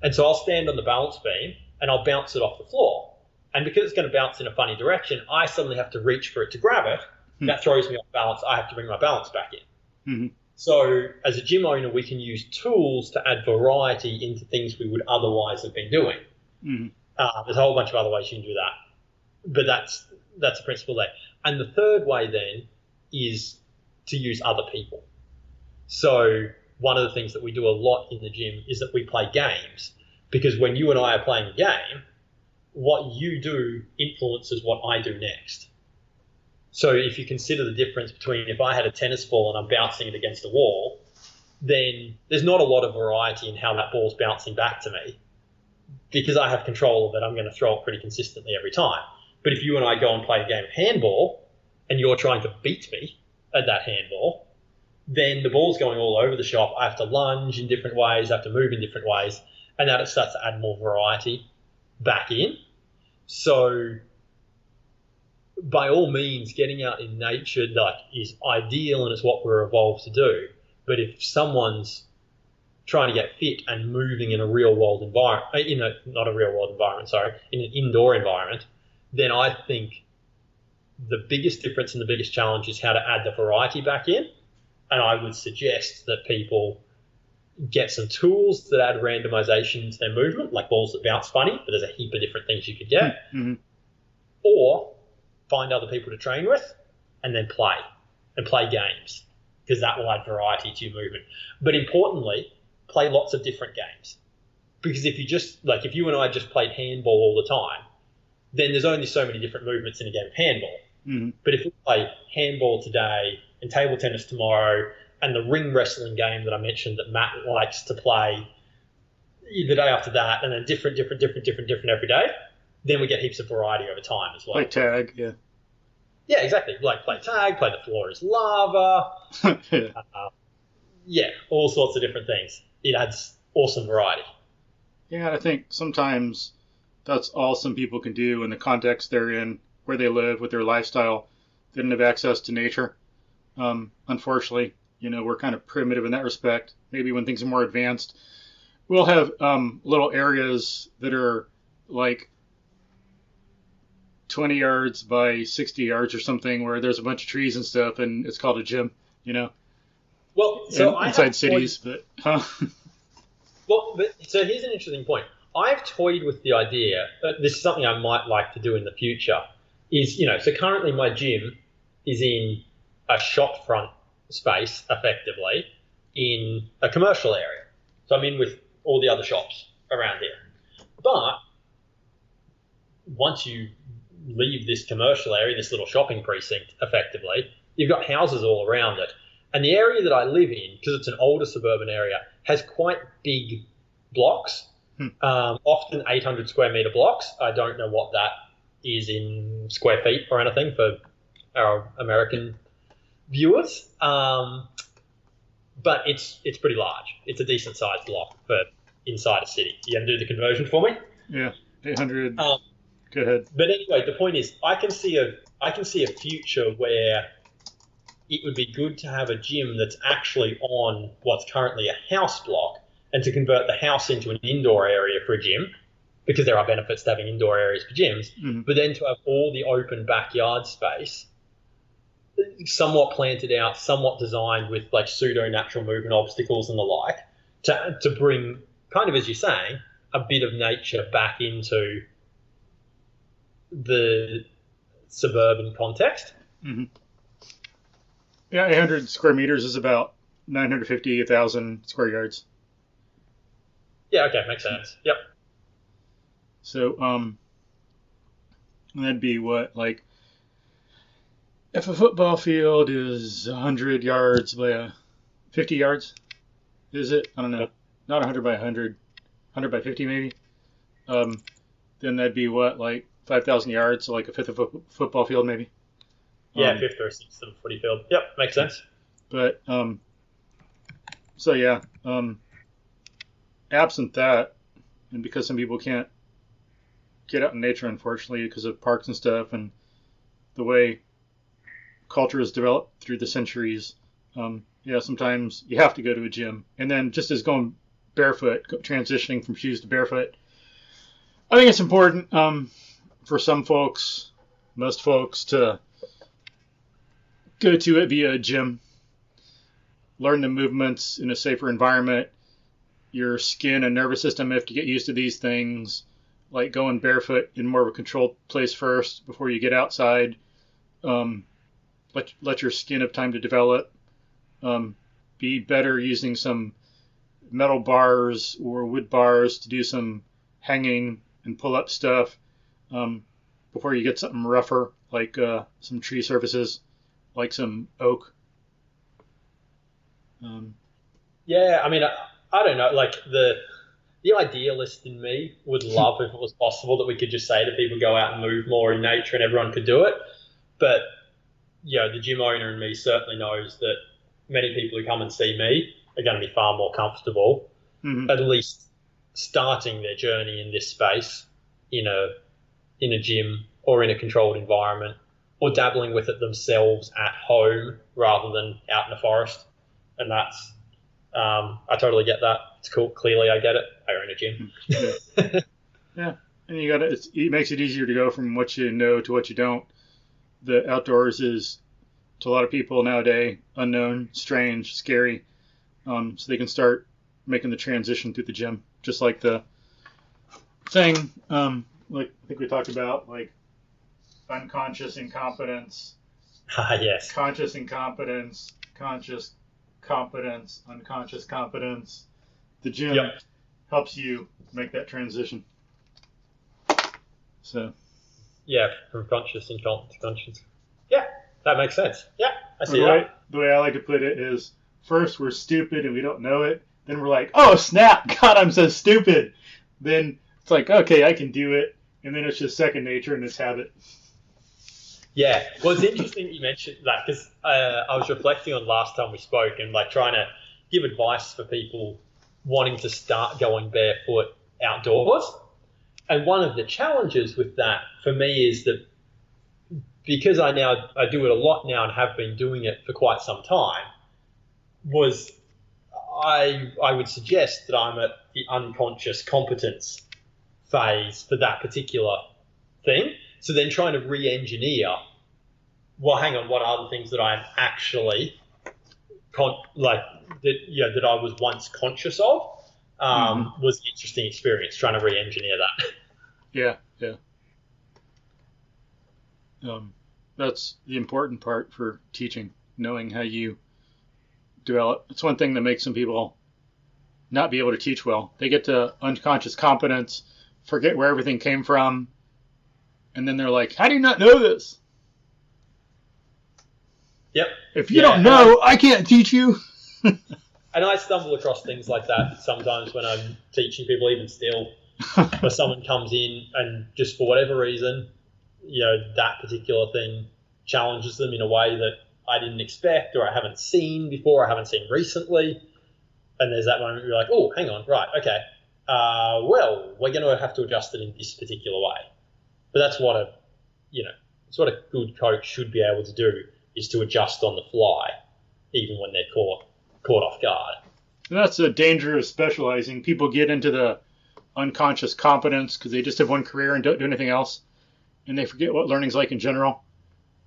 And so I'll stand on the balance beam and I'll bounce it off the floor. And because it's going to bounce in a funny direction, I suddenly have to reach for it to grab it. Mm-hmm. That throws me off balance. I have to bring my balance back in. Mm-hmm. So as a gym owner, we can use tools to add variety into things we would otherwise have been doing. Mm-hmm. There's a whole bunch of other ways you can do that, but that's the principle there. And the third way then is to use other people. So one of the things that we do a lot in the gym is that we play games, because when you and I are playing a game, what you do influences what I do next. So if you consider the difference between if I had a tennis ball and I'm bouncing it against a wall, then there's not a lot of variety in how that ball's bouncing back to me. Because I have control of it, I'm going to throw it pretty consistently every time. But if you and I go and play a game of handball and you're trying to beat me at that handball, then the ball's going all over the shop. I have to lunge in different ways, I have to move in different ways, and that it starts to add more variety back in. So by all means, getting out in nature is ideal, and it's what we're evolved to do. But if someone's trying to get fit and moving in a real world environment, in an indoor environment, then I think the biggest difference and the biggest challenge is how to add the variety back in. And I would suggest that people get some tools that add randomization to their movement, like balls that bounce funny, but there's a heap of different things you could get. Mm-hmm. Or find other people to train with and then play games. because that will add variety to your movement. But importantly, play lots of different games. Because if you and I just played handball all the time, then there's only so many different movements in a game of handball. Mm-hmm. But if we play handball today and table tennis tomorrow and the ring wrestling game that I mentioned that Matt likes to play the day after that, and then different every day, then we get heaps of variety over time as well. Like tag, yeah. Yeah, exactly. Like play tag, play the floor is lava. Yeah. All sorts of different things. It adds awesome variety. Yeah, I think sometimes that's all some people can do in the context they're in, where they live, with their lifestyle. They don't have access to nature. Unfortunately, we're kind of primitive in that respect. Maybe when things are more advanced, we'll have little areas that are like 20 yards by 60 yards or something, where there's a bunch of trees and stuff, and it's called a gym, Well, so inside cities, but so here's an interesting point. I've toyed with the idea that this is something I might like to do in the future. So currently my gym is in a shop front space, effectively, in a commercial area. So I'm in with all the other shops around here. But once you leave this commercial area, this little shopping precinct, effectively, you've got houses all around it. And the area that I live in, because it's an older suburban area, has quite big blocks, often 800 square metre blocks. I don't know what that is in square feet or anything for our American viewers, but it's pretty large. It's a decent sized block for inside a city. You going to do the conversion for me? Yeah, 800. Go ahead. But anyway, the point is, I can see a future where it would be good to have a gym that's actually on what's currently a house block, and to convert the house into an indoor area for a gym, because there are benefits to having indoor areas for gyms, but then to have all the open backyard space somewhat planted out, somewhat designed with like pseudo natural movement obstacles and the like, to bring, kind of as you're saying, a bit of nature back into the suburban context. Mm-hmm. Yeah, 800 square meters is about 950, 1,000 square yards. Yeah, okay, makes sense. Yep. So, that'd be what, like, if a football field is 100 yards by 50 yards, is it? I don't know. Not 100 by 100, 100 by 50 maybe. Then that'd be what, like 5,000 yards, so like a fifth of a football field maybe. Yeah, fifth or sixth of a footy field. Yep, makes sense. But, so yeah, absent that, and because some people can't get out in nature, unfortunately, because of parks and stuff, and the way culture has developed through the centuries, sometimes you have to go to a gym. And then just as going barefoot, transitioning from shoes to barefoot, I think it's important for some folks, most folks, to go to it via a gym, learn the movements in a safer environment. Your skin and nervous system have to get used to these things, like going barefoot in more of a controlled place first before you get outside. Let your skin have time to develop. Be better using some metal bars or wood bars to do some hanging and pull-up stuff before you get something rougher, like some tree surfaces, like some oak. Yeah, I mean, I don't know. Like the idealist in me would love if it was possible that we could just say to people, go out and move more in nature, and everyone could do it. But the gym owner in me certainly knows that many people who come and see me are going to be far more comfortable, at least starting their journey in this space in a gym or in a controlled environment, or dabbling with it themselves at home rather than out in the forest. And that's, I totally get that. It's cool. Clearly, I get it. I own a gym. Yeah, and it makes it easier to go from what you know to what you don't. The outdoors is, to a lot of people nowadays, unknown, strange, scary. So they can start making the transition through the gym, just like the thing, like I think we talked about, like unconscious incompetence. Yes. Conscious incompetence, conscious competence, unconscious competence. The gym Yep. helps you make that transition. So Yeah, from conscious and to conscious. Yeah, that makes sense. Yeah, I see the way I like to put it is, first we're stupid and we don't know it. Then we're like, oh snap, God, I'm so stupid. Then it's like, okay, I can do it. And then it's just second nature and it's habit. Yeah, well, it's interesting that you mentioned that because I was reflecting on last time we spoke and like trying to give advice for people wanting to start going barefoot outdoors. And one of the challenges with that for me is that because I do it a lot now and have been doing it for quite some time, was I would suggest that I'm at the unconscious competence phase for that particular thing. So then trying to re-engineer, well, hang on, what are the things that I'm actually that I was once conscious of? Was an interesting experience trying to re-engineer that. Yeah. That's the important part for teaching, knowing how you develop. It's one thing that makes some people not be able to teach well. They get to unconscious competence, forget where everything came from, and then they're like, how do you not know this? Yep. If you don't know, I can't teach you. And I stumble across things like that sometimes when I'm teaching people, even still, where someone comes in and just for whatever reason, that particular thing challenges them in a way that I didn't expect or I haven't seen before, I haven't seen recently. And there's that moment where you're like, oh, hang on, right, okay. Well, we're going to have to adjust it in this particular way. But that's what a good coach should be able to do, is to adjust on the fly, even when they're caught off guard. And that's the danger of specializing. People get into the unconscious competence because they just have one career and don't do anything else, and they forget what learning's like in general.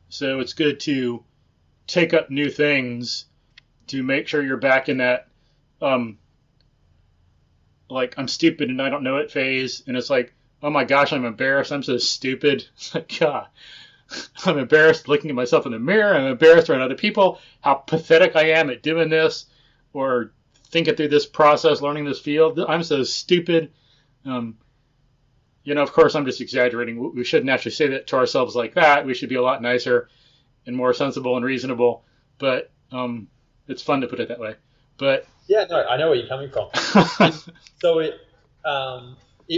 So it's good to take up new things to make sure you're back in that like I'm stupid and I don't know it phase, and it's like, oh my gosh, I'm embarrassed, I'm so stupid. It's like, God, I'm embarrassed looking at myself in the mirror, I'm embarrassed around other people, how pathetic I am at doing this, or thinking through this process, learning this field. I'm so stupid. Of course, I'm just exaggerating. We shouldn't actually say that to ourselves like that. We should be a lot nicer and more sensible and reasonable. But it's fun to put it that way. But yeah, no, I know where you're coming from. So it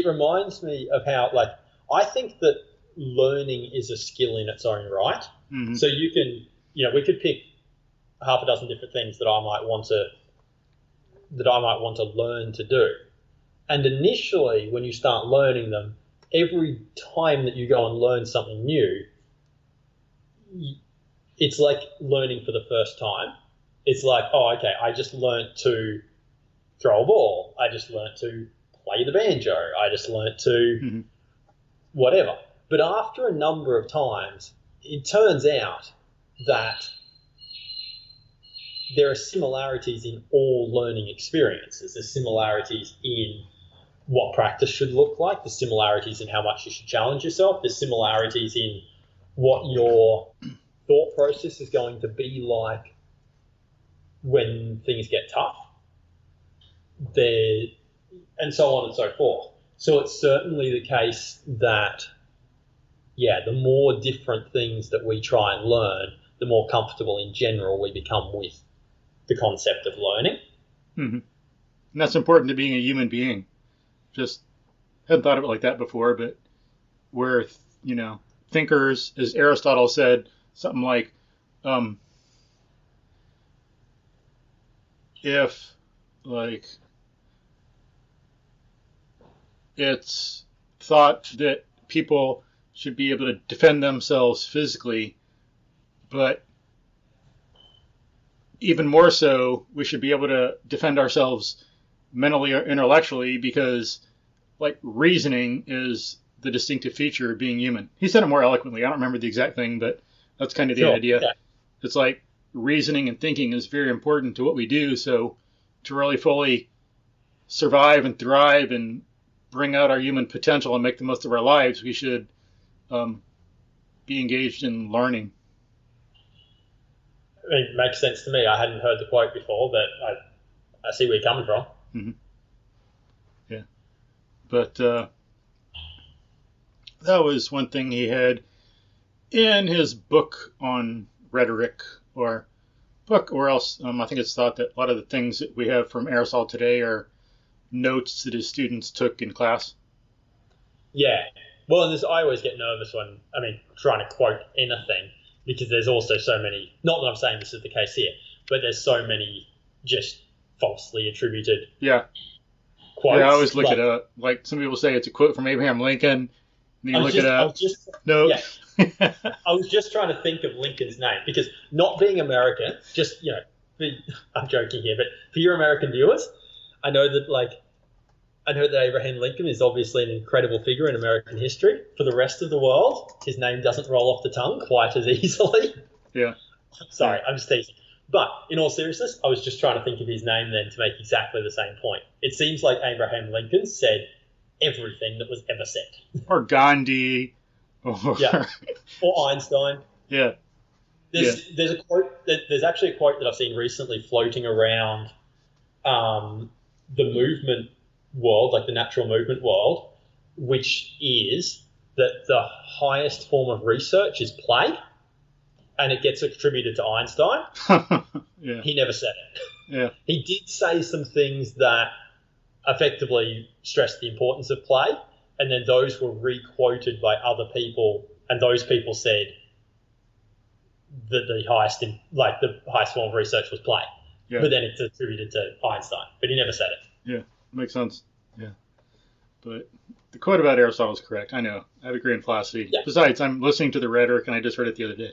reminds me of how, like, I think that learning is a skill in its own right. Mm-hmm. So you can, we could pick half a dozen different things that I might want to learn to do. And initially, when you start learning them, every time that you go and learn something new, it's like learning for the first time. It's like, oh, okay, I just learned to throw a ball. I just learned to play the banjo. I just learned to whatever. But after a number of times, it turns out that there are similarities in all learning experiences. There's similarities in what practice should look like. There's similarities in how much you should challenge yourself. There's similarities in what your thought process is going to be like when things get tough. And so on and so forth. So it's certainly the case that, the more different things that we try and learn, the more comfortable in general we become with the concept of learning. Mm-hmm. And that's important to being a human being. Just hadn't thought of it like that before, but we're, thinkers, as Aristotle said, something like, if, like, it's thought that people should be able to defend themselves physically, but even more so, we should be able to defend ourselves mentally or intellectually, because, like, reasoning is the distinctive feature of being human. He said it more eloquently. I don't remember the exact thing, but that's kind of the idea. Yeah. It's like reasoning and thinking is very important to what we do. So to really fully survive and thrive and bring out our human potential and make the most of our lives, we should be engaged in learning. mean, it makes sense to me. I hadn't heard the quote before, but I see where you're coming from. Mm-hmm. Yeah. But that was one thing he had in his book on rhetoric, or else I think it's thought that a lot of the things that we have from Aristotle today are notes that his students took in class. Yeah. Well, and I always get nervous when, trying to quote anything, because there's also so many, not that I'm saying this is the case here, but there's so many just falsely attributed quotes. Yeah, I always look it up. Like, some people say it's a quote from Abraham Lincoln, and you look it up. No. Yeah. I was just trying to think of Lincoln's name, because not being American, I'm joking here, but for your American viewers, I know that Abraham Lincoln is obviously an incredible figure in American history. For the rest of the world, his name doesn't roll off the tongue quite as easily. Yeah. Sorry, I'm just teasing. But in all seriousness, I was just trying to think of his name then to make exactly the same point. It seems like Abraham Lincoln said everything that was ever said. Or Gandhi. Or Einstein. Yeah. There's a quote. There's actually a quote that I've seen recently floating around the movement world, like the natural movement world, which is that the highest form of research is play, and it gets attributed to Einstein. Yeah. He never said it. Yeah. He did say some things that effectively stressed the importance of play, and then those were re-quoted by other people, and those people said that the highest form of research was play. Yeah. But then it's attributed to Einstein, but he never said it. Yeah, makes sense. Yeah. But the quote about Aristotle is correct. I know. I have a degree in philosophy. Yeah. Besides, I'm listening to the rhetoric, and I just read it the other day.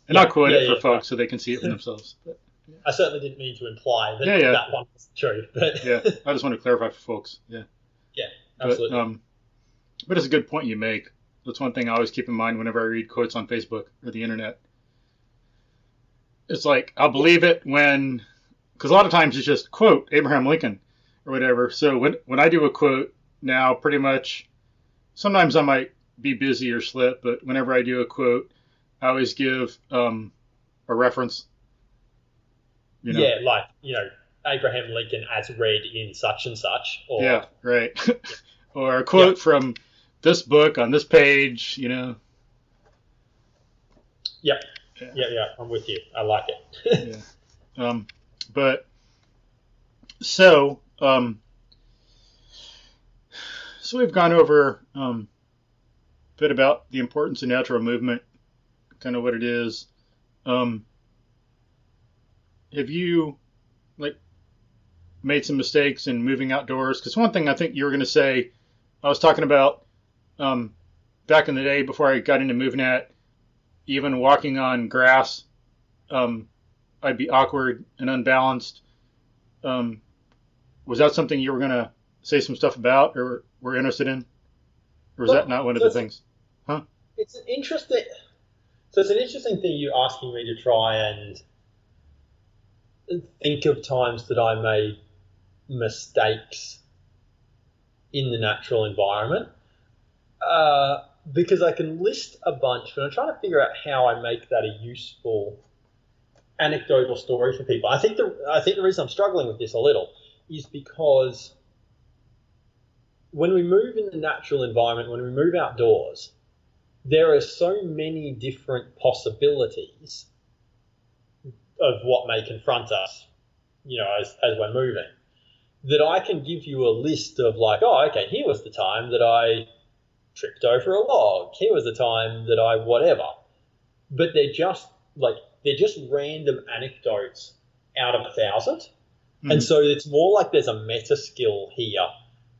And I'll quote it for folks so they can see it for themselves. But, yeah. I certainly didn't mean to imply that that one was true. But yeah, I just want to clarify for folks. Yeah. Yeah, absolutely. But it's a good point you make. That's one thing I always keep in mind whenever I read quotes on Facebook or the internet. It's like, I'll believe it because a lot of times it's just, quote, Abraham Lincoln or whatever. So when I do a quote now, pretty much, sometimes I might be busy or slip, but whenever I do a quote, I always give a reference. Yeah, like, Abraham Lincoln as read in such and such. Or, yeah, right. Or a quote from this book on this page, Yep. Yeah, I'm with you. I like it. Yeah. But so we've gone over a bit about the importance of natural movement, kind of what it is. Have you made some mistakes in moving outdoors? Because one thing I think you were going to say, I was talking about back in the day before I got into moving at, even walking on grass, I'd be awkward and unbalanced. Was that something you were going to say some stuff about or were interested in? Or was that not one of the things? Huh? It's an interesting thing you asking me to try and think of times that I made mistakes in the natural environment. Because I can list a bunch, but I'm trying to figure out how I make that a useful anecdotal story for people. I think the reason I'm struggling with this a little is because when we move in the natural environment, when we move outdoors, there are so many different possibilities of what may confront us, as we're moving, that I can give you a list of here was the time that I tripped over a log. Here was the time that I whatever. But they're just random anecdotes out of 1,000. Mm-hmm. And so it's more like there's a meta skill here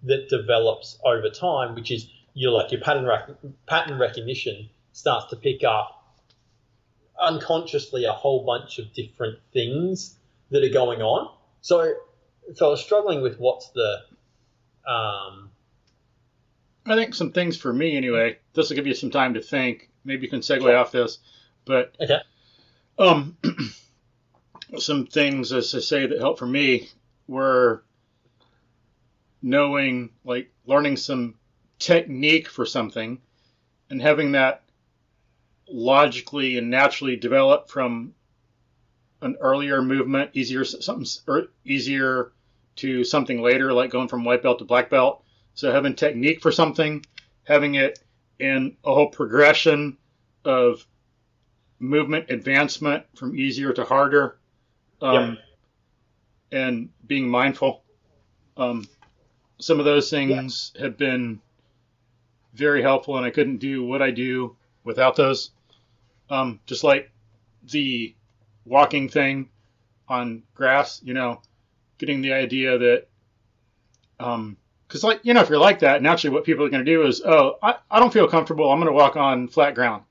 that develops over time, which is your pattern recognition starts to pick up unconsciously a whole bunch of different things that are going on. So I was struggling with what's the I think some things for me anyway. This will give you some time to think. Maybe you can segue off this, but okay. Some things, as I say, that helped for me were learning some technique for something and having that logically and naturally develop from an earlier movement, easier to something later, like going from white belt to black belt. So having technique for something, having it in a whole progression of movement advancement from easier to harder, and being mindful. Some of those things have been very helpful, and I couldn't do what I do without those. Just like the walking thing on grass, getting the idea that, because if you're like that, naturally what people are going to do is, I don't feel comfortable, I'm going to walk on flat ground.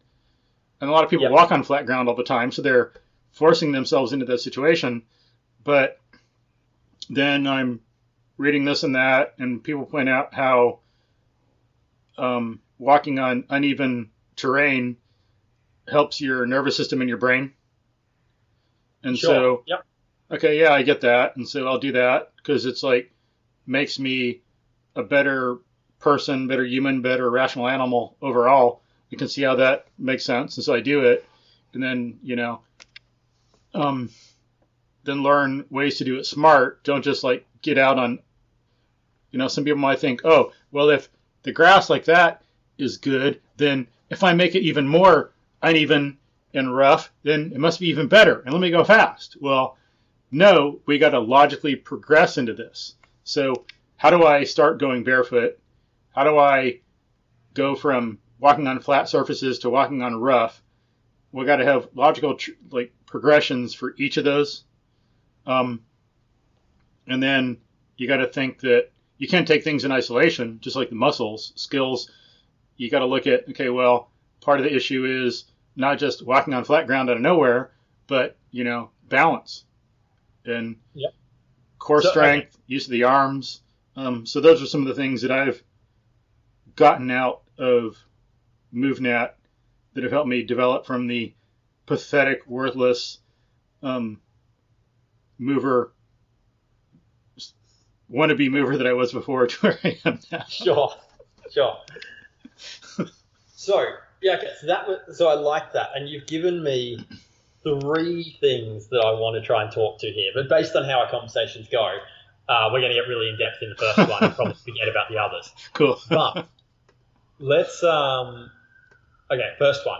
And a lot of people walk on flat ground all the time, so they're forcing themselves into that situation. But then I'm reading this and that, and people point out how walking on uneven terrain helps your nervous system and your brain. And so, okay, yeah, I get that. And so I'll do that because it's makes me a better person, better human, better rational animal overall. You can see how that makes sense. And so I do it. And then, then learn ways to do it smart. Don't just get out on, some people might think, oh, well, if the grass like that is good, then if I make it even more uneven and rough, then it must be even better. And let me go fast. Well, no, we got to logically progress into this. So how do I start going barefoot? How do I go from walking on flat surfaces to walking on rough? We got to have logical progressions for each of those. And then you got to think that you can't take things in isolation, just like the muscles, skills. You got to look at, okay, well, part of the issue is not just walking on flat ground out of nowhere, but, balance and core strength, use of the arms. So those are some of the things that I've gotten out of MoveNat that have helped me develop from the pathetic, worthless wannabe mover that I was before to where I am now. Sure. So so I like that, and you've given me 3 things that I want to try and talk to here. But based on how our conversations go, we're going to get really in depth in the first one and probably forget about the others. Cool. But let's first one.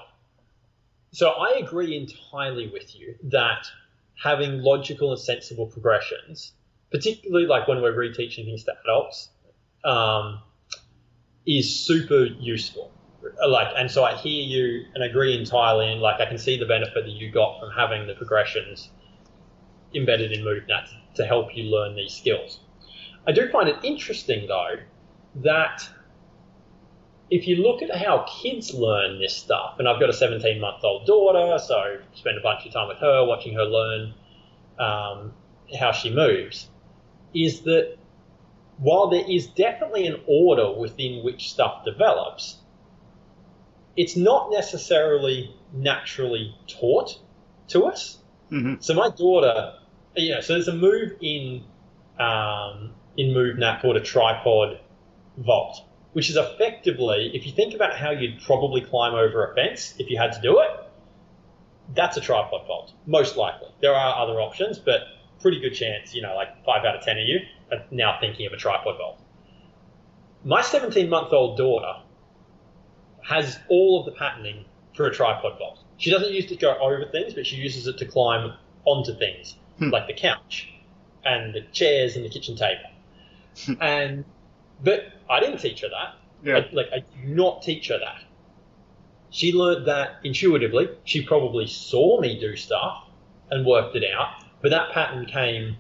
So I agree entirely with you that having logical and sensible progressions, particularly when we're reteaching things to adults, is super useful. And so I hear you and agree entirely, and I can see the benefit that you got from having the progressions embedded in MoveNat to help you learn these skills. I do find it interesting, though, that if you look at how kids learn this stuff, and I've got a 17-month-old daughter, so I spend a bunch of time with her, watching her learn how she moves, is that while there is definitely an order within which stuff develops, it's not necessarily naturally taught to us. Mm-hmm. So my daughter, so there's a move in MoveNat called a tripod vault, which is effectively, if you think about how you'd probably climb over a fence if you had to do it, that's a tripod vault, most likely. There are other options, but pretty good chance, 5 out of 10 of you are now thinking of a tripod vault. My 17-month-old daughter has all of the patterning for a tripod vault. She doesn't use it to go over things, but she uses it to climb onto things, like the couch and the chairs and the kitchen table. But I didn't teach her that. Yeah. I do not teach her that. She learned that intuitively. She probably saw me do stuff and worked it out, but that pattern came,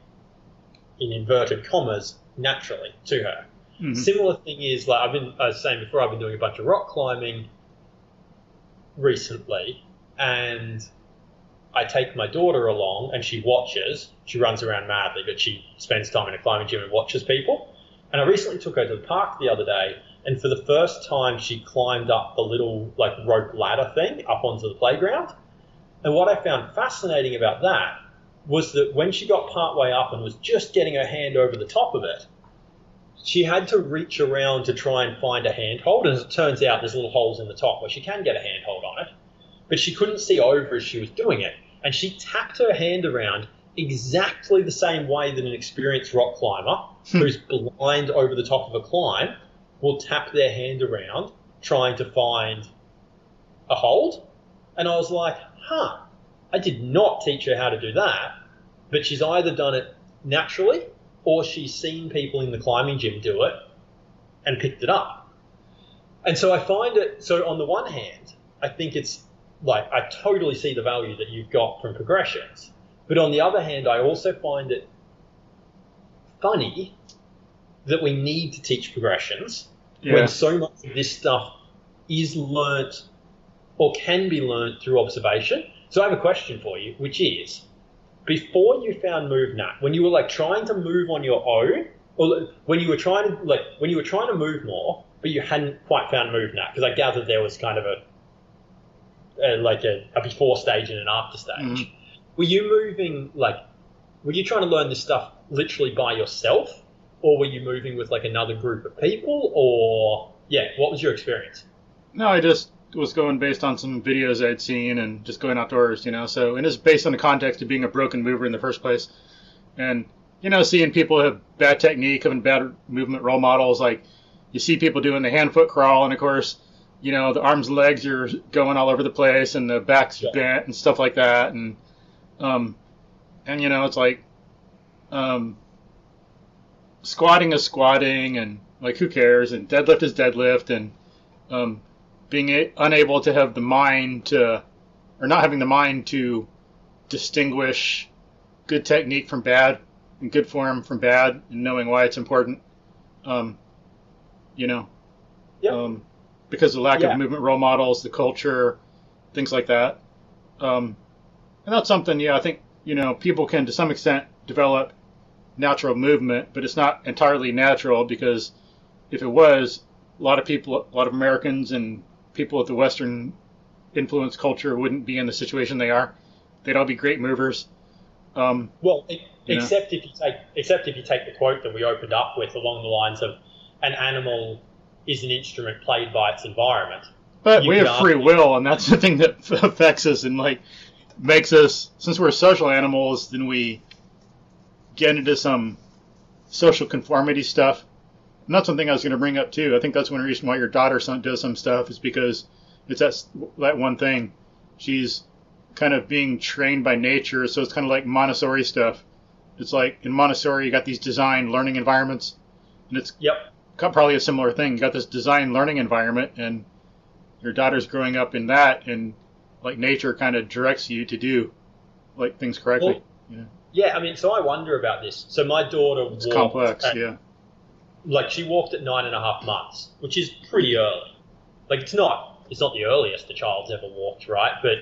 in inverted commas, naturally to her. Mm-hmm. Similar thing is, I was saying before, I've been doing a bunch of rock climbing recently, and I take my daughter along and she watches. She runs around madly, but she spends time in a climbing gym and watches people. And I recently took her to the park the other day, and for the first time she climbed up the little rope ladder thing up onto the playground. And what I found fascinating about that was that when she got partway up and was just getting her hand over the top of it, she had to reach around to try and find a handhold. And as it turns out, there's little holes in the top where she can get a handhold on it, but she couldn't see over as she was doing it. and she tapped her hand around exactly the same way that an experienced rock climber who's blind over the top of a climb will tap their hand around trying to find a hold. And I was like, I did not teach her how to do that, but she's either done it naturally or she's seen people in the climbing gym do it and picked it up. And so I find it, so on the one hand, I think it's like, I totally see the value that you've got from progressions. But on the other hand, I also find it funny that we need to teach progressions when so much of this stuff is learnt or can be learnt through observation. So I have a question for you, which is, before you found MoveNat, when you were like trying to move on your own, or when you were trying to move more, but you hadn't quite found MoveNat, because I gathered there was kind of a before stage and an after stage. Mm-hmm. Were you trying to learn this stuff literally by yourself, or were you moving with like another group of people, or what was your experience? No, I just was going based on some videos I'd seen and just going outdoors, so, and it's based on the context of being a broken mover in the first place. And, seeing people have bad technique, having bad movement role models, like you see people doing the hand-foot crawl, and of course, the arms and legs are going all over the place and the back's bent and stuff like that. And it's like, squatting is squatting, and like, who cares? And deadlift is deadlift, and, being unable to have the mind to, or not having the mind to distinguish good technique from bad and good form from bad, and knowing why it's important, because of the lack of movement role models, the culture, things like that. And that's something, I think, people can to some extent develop natural movement, but it's not entirely natural, because if it was, a lot of Americans and people with the Western influence culture wouldn't be in the situation they are. They'd all be great movers. Except if you take the quote that we opened up with along the lines of, an animal is an instrument played by its environment. But we have free will, and that's the thing that affects us and like makes us, since we're social animals, then we get into some social conformity stuff. And that's something I was going to bring up too. I think that's one reason why your daughter does some stuff, is because it's that one thing. She's kind of being trained by nature, so it's kind of like Montessori stuff. It's like in Montessori, you got these designed learning environments, and it's probably a similar thing. You got this designed learning environment, and your daughter's growing up in that, and like nature kind of directs you to do like things correctly. Well, yeah, I mean, so I wonder about this. So my daughter it's complex, like she walked at 9.5 months, which is pretty early. Like it's not the earliest the child's ever walked, right? But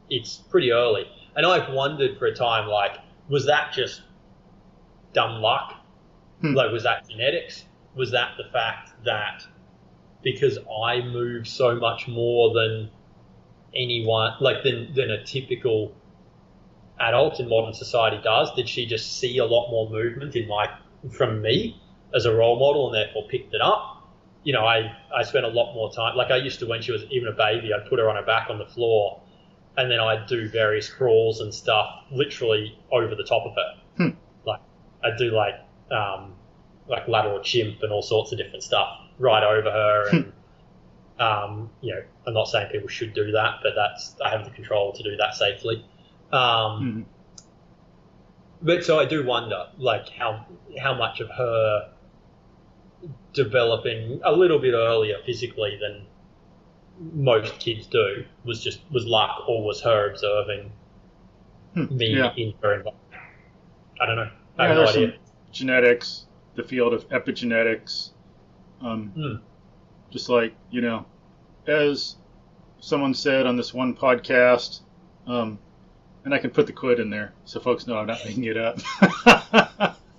it's pretty early. And I've wondered for a time, like, was that just dumb luck? Like, was that genetics? Was that the fact that because I move so much more than anyone, like than a typical adult in modern society does, did she just see a lot more movement from me as a role model and therefore picked it up? I spent a lot more time, like I used to when she was even a baby, I'd put her on her back on the floor and then I'd do various crawls and stuff literally over the top of her. Like I'd do like lateral chimp and all sorts of different stuff right over her. And, I'm not saying people should do that, but I have the control to do that safely. But so I do wonder, like, how much of her developing a little bit earlier physically than most kids do was luck, or was her observing me in her environment. I don't know. I have no idea. Genetics, the field of epigenetics, just like, as someone said on this one podcast, and I can put the quote in there so folks know I'm not making it up.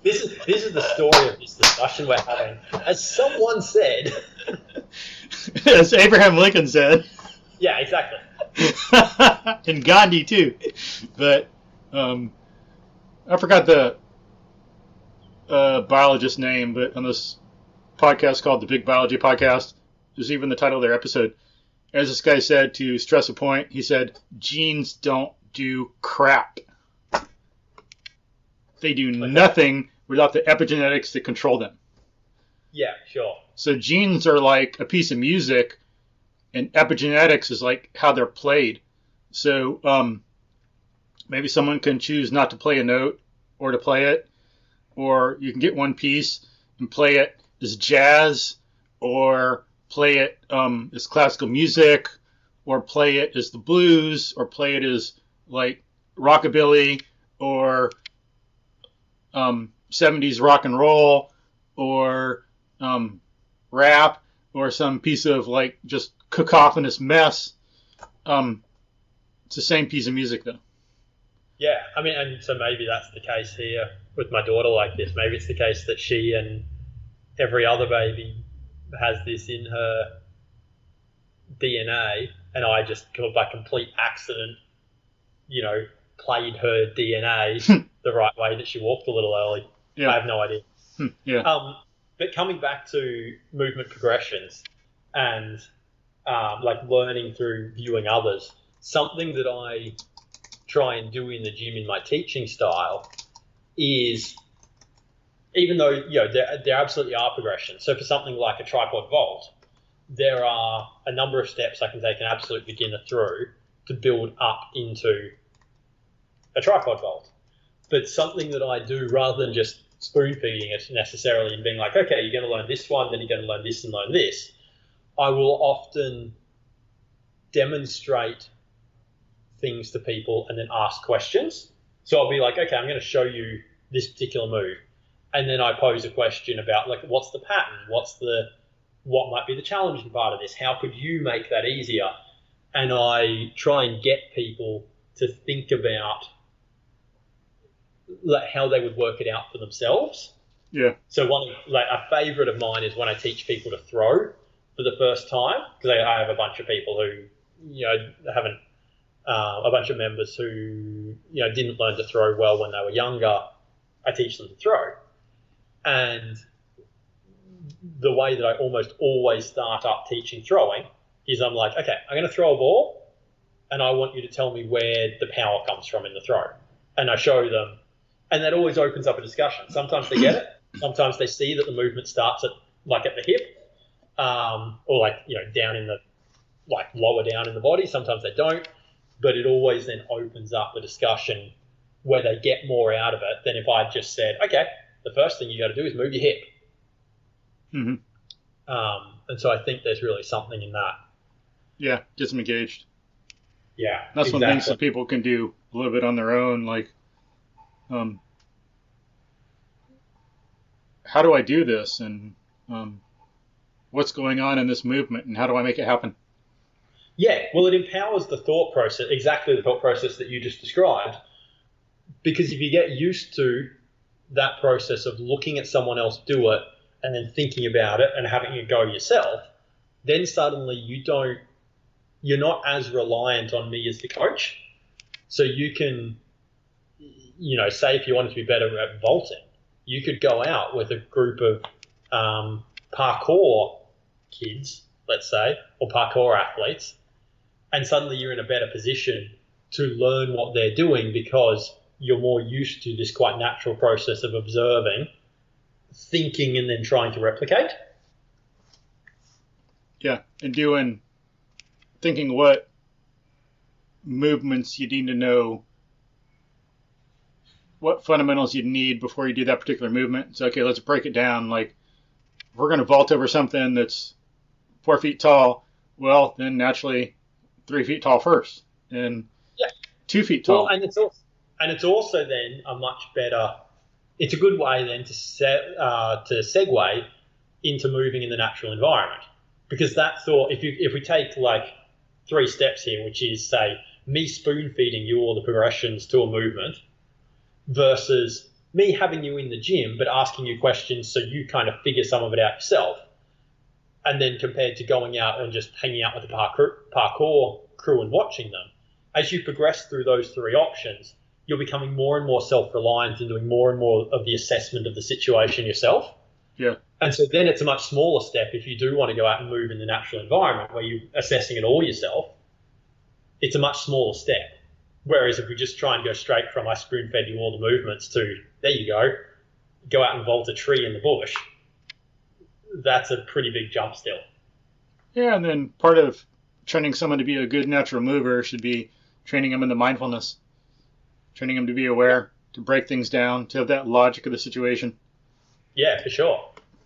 This is the story of this discussion we're having. As someone said. As Abraham Lincoln said. Yeah, exactly. And Gandhi too. But I forgot the biologist's name, but on this podcast called the Big Biology Podcast, there's even the title of their episode. As this guy said, to stress a point, he said, genes don't do crap. They do nothing without the epigenetics that control them. Yeah, sure. So genes are like a piece of music, and epigenetics is like how they're played. So maybe someone can choose not to play a note or to play it, or you can get one piece and play it as jazz, or play it as classical music, or play it as the blues, or play it as like rockabilly, or 70s rock and roll, or rap, or some piece of like just cacophonous mess. It's the same piece of music though. Yeah, I mean, and so maybe that's the case here with my daughter like this. Maybe it's the case that she and every other baby has this in her DNA, and I just, by complete accident, played her DNA the right way that she walked a little early. Yeah. I have no idea. Yeah. But coming back to movement progressions and like learning through viewing others, something that I try and do in the gym in my teaching style is, even though there absolutely are progressions. So for something like a tripod vault, there are a number of steps I can take an absolute beginner through to build up into a tripod vault. But something that I do, rather than just spoon feeding it necessarily and being like, okay, you're going to learn this one, then you're going to learn this and learn this, I will often demonstrate things to people and then ask questions. So I'll be like, okay, I'm going to show you this particular move, and then I pose a question about like, what's the pattern, what might be the challenging part of this, how could you make that easier? And I try and get people to think about like how they would work it out for themselves. Yeah. So a favorite of mine is when I teach people to throw for the first time, because I have a bunch of people who haven't a bunch of members who didn't learn to throw well when they were younger. I teach them to throw, and the way that I almost always start up teaching throwing is I'm like, okay, I'm going to throw a ball, and I want you to tell me where the power comes from in the throw, and I show them, and that always opens up a discussion. Sometimes they get it, sometimes they see that the movement starts at the hip, or down in the lower down in the body. Sometimes they don't. But it always then opens up a discussion where they get more out of it than if I just said, okay, the first thing you got to do is move your hip. Mm-hmm. And so I think there's really something in that. Yeah, gets them engaged. Yeah, that's one thing that people can do a little bit on their own. Like, how do I do this? And what's going on in this movement? And how do I make it happen? Yeah, well, it empowers the thought process, exactly the thought process that you just described, because if you get used to that process of looking at someone else do it and then thinking about it and having it go yourself, then suddenly you're not as reliant on me as the coach. So you can, say if you wanted to be better at vaulting, you could go out with a group of parkour kids, let's say, or parkour athletes, and suddenly you're in a better position to learn what they're doing because you're more used to this quite natural process of observing, thinking, and then trying to replicate. Yeah, and thinking what movements you need to know, what fundamentals you need before you do that particular movement. So, okay, let's break it down. Like, if we're going to vault over something that's 4 feet tall, well, then naturally 3 feet tall first, and 2 feet tall. Well, and it's also then a much better. It's a good way then to segue into moving in the natural environment, because that thought, if we take like 3 steps here, which is say me spoon feeding you all the progressions to a movement, versus me having you in the gym but asking you questions so you kind of figure some of it out yourself. And then compared to going out and just hanging out with the parkour crew and watching them, as you progress through those 3 options, you're becoming more and more self-reliant and doing more and more of the assessment of the situation yourself. Yeah. And so then it's a much smaller step if you do want to go out and move in the natural environment where you're assessing it all yourself. It's a much smaller step Whereas if we just try and go straight from I spoon fed you all the movements to there you go out and vault a tree in the bush, that's a pretty big jump still. Yeah, and then part of training someone to be a good natural mover should be training them in the mindfulness, training them to be aware, to break things down, to have that logic of the situation. Yeah, for sure.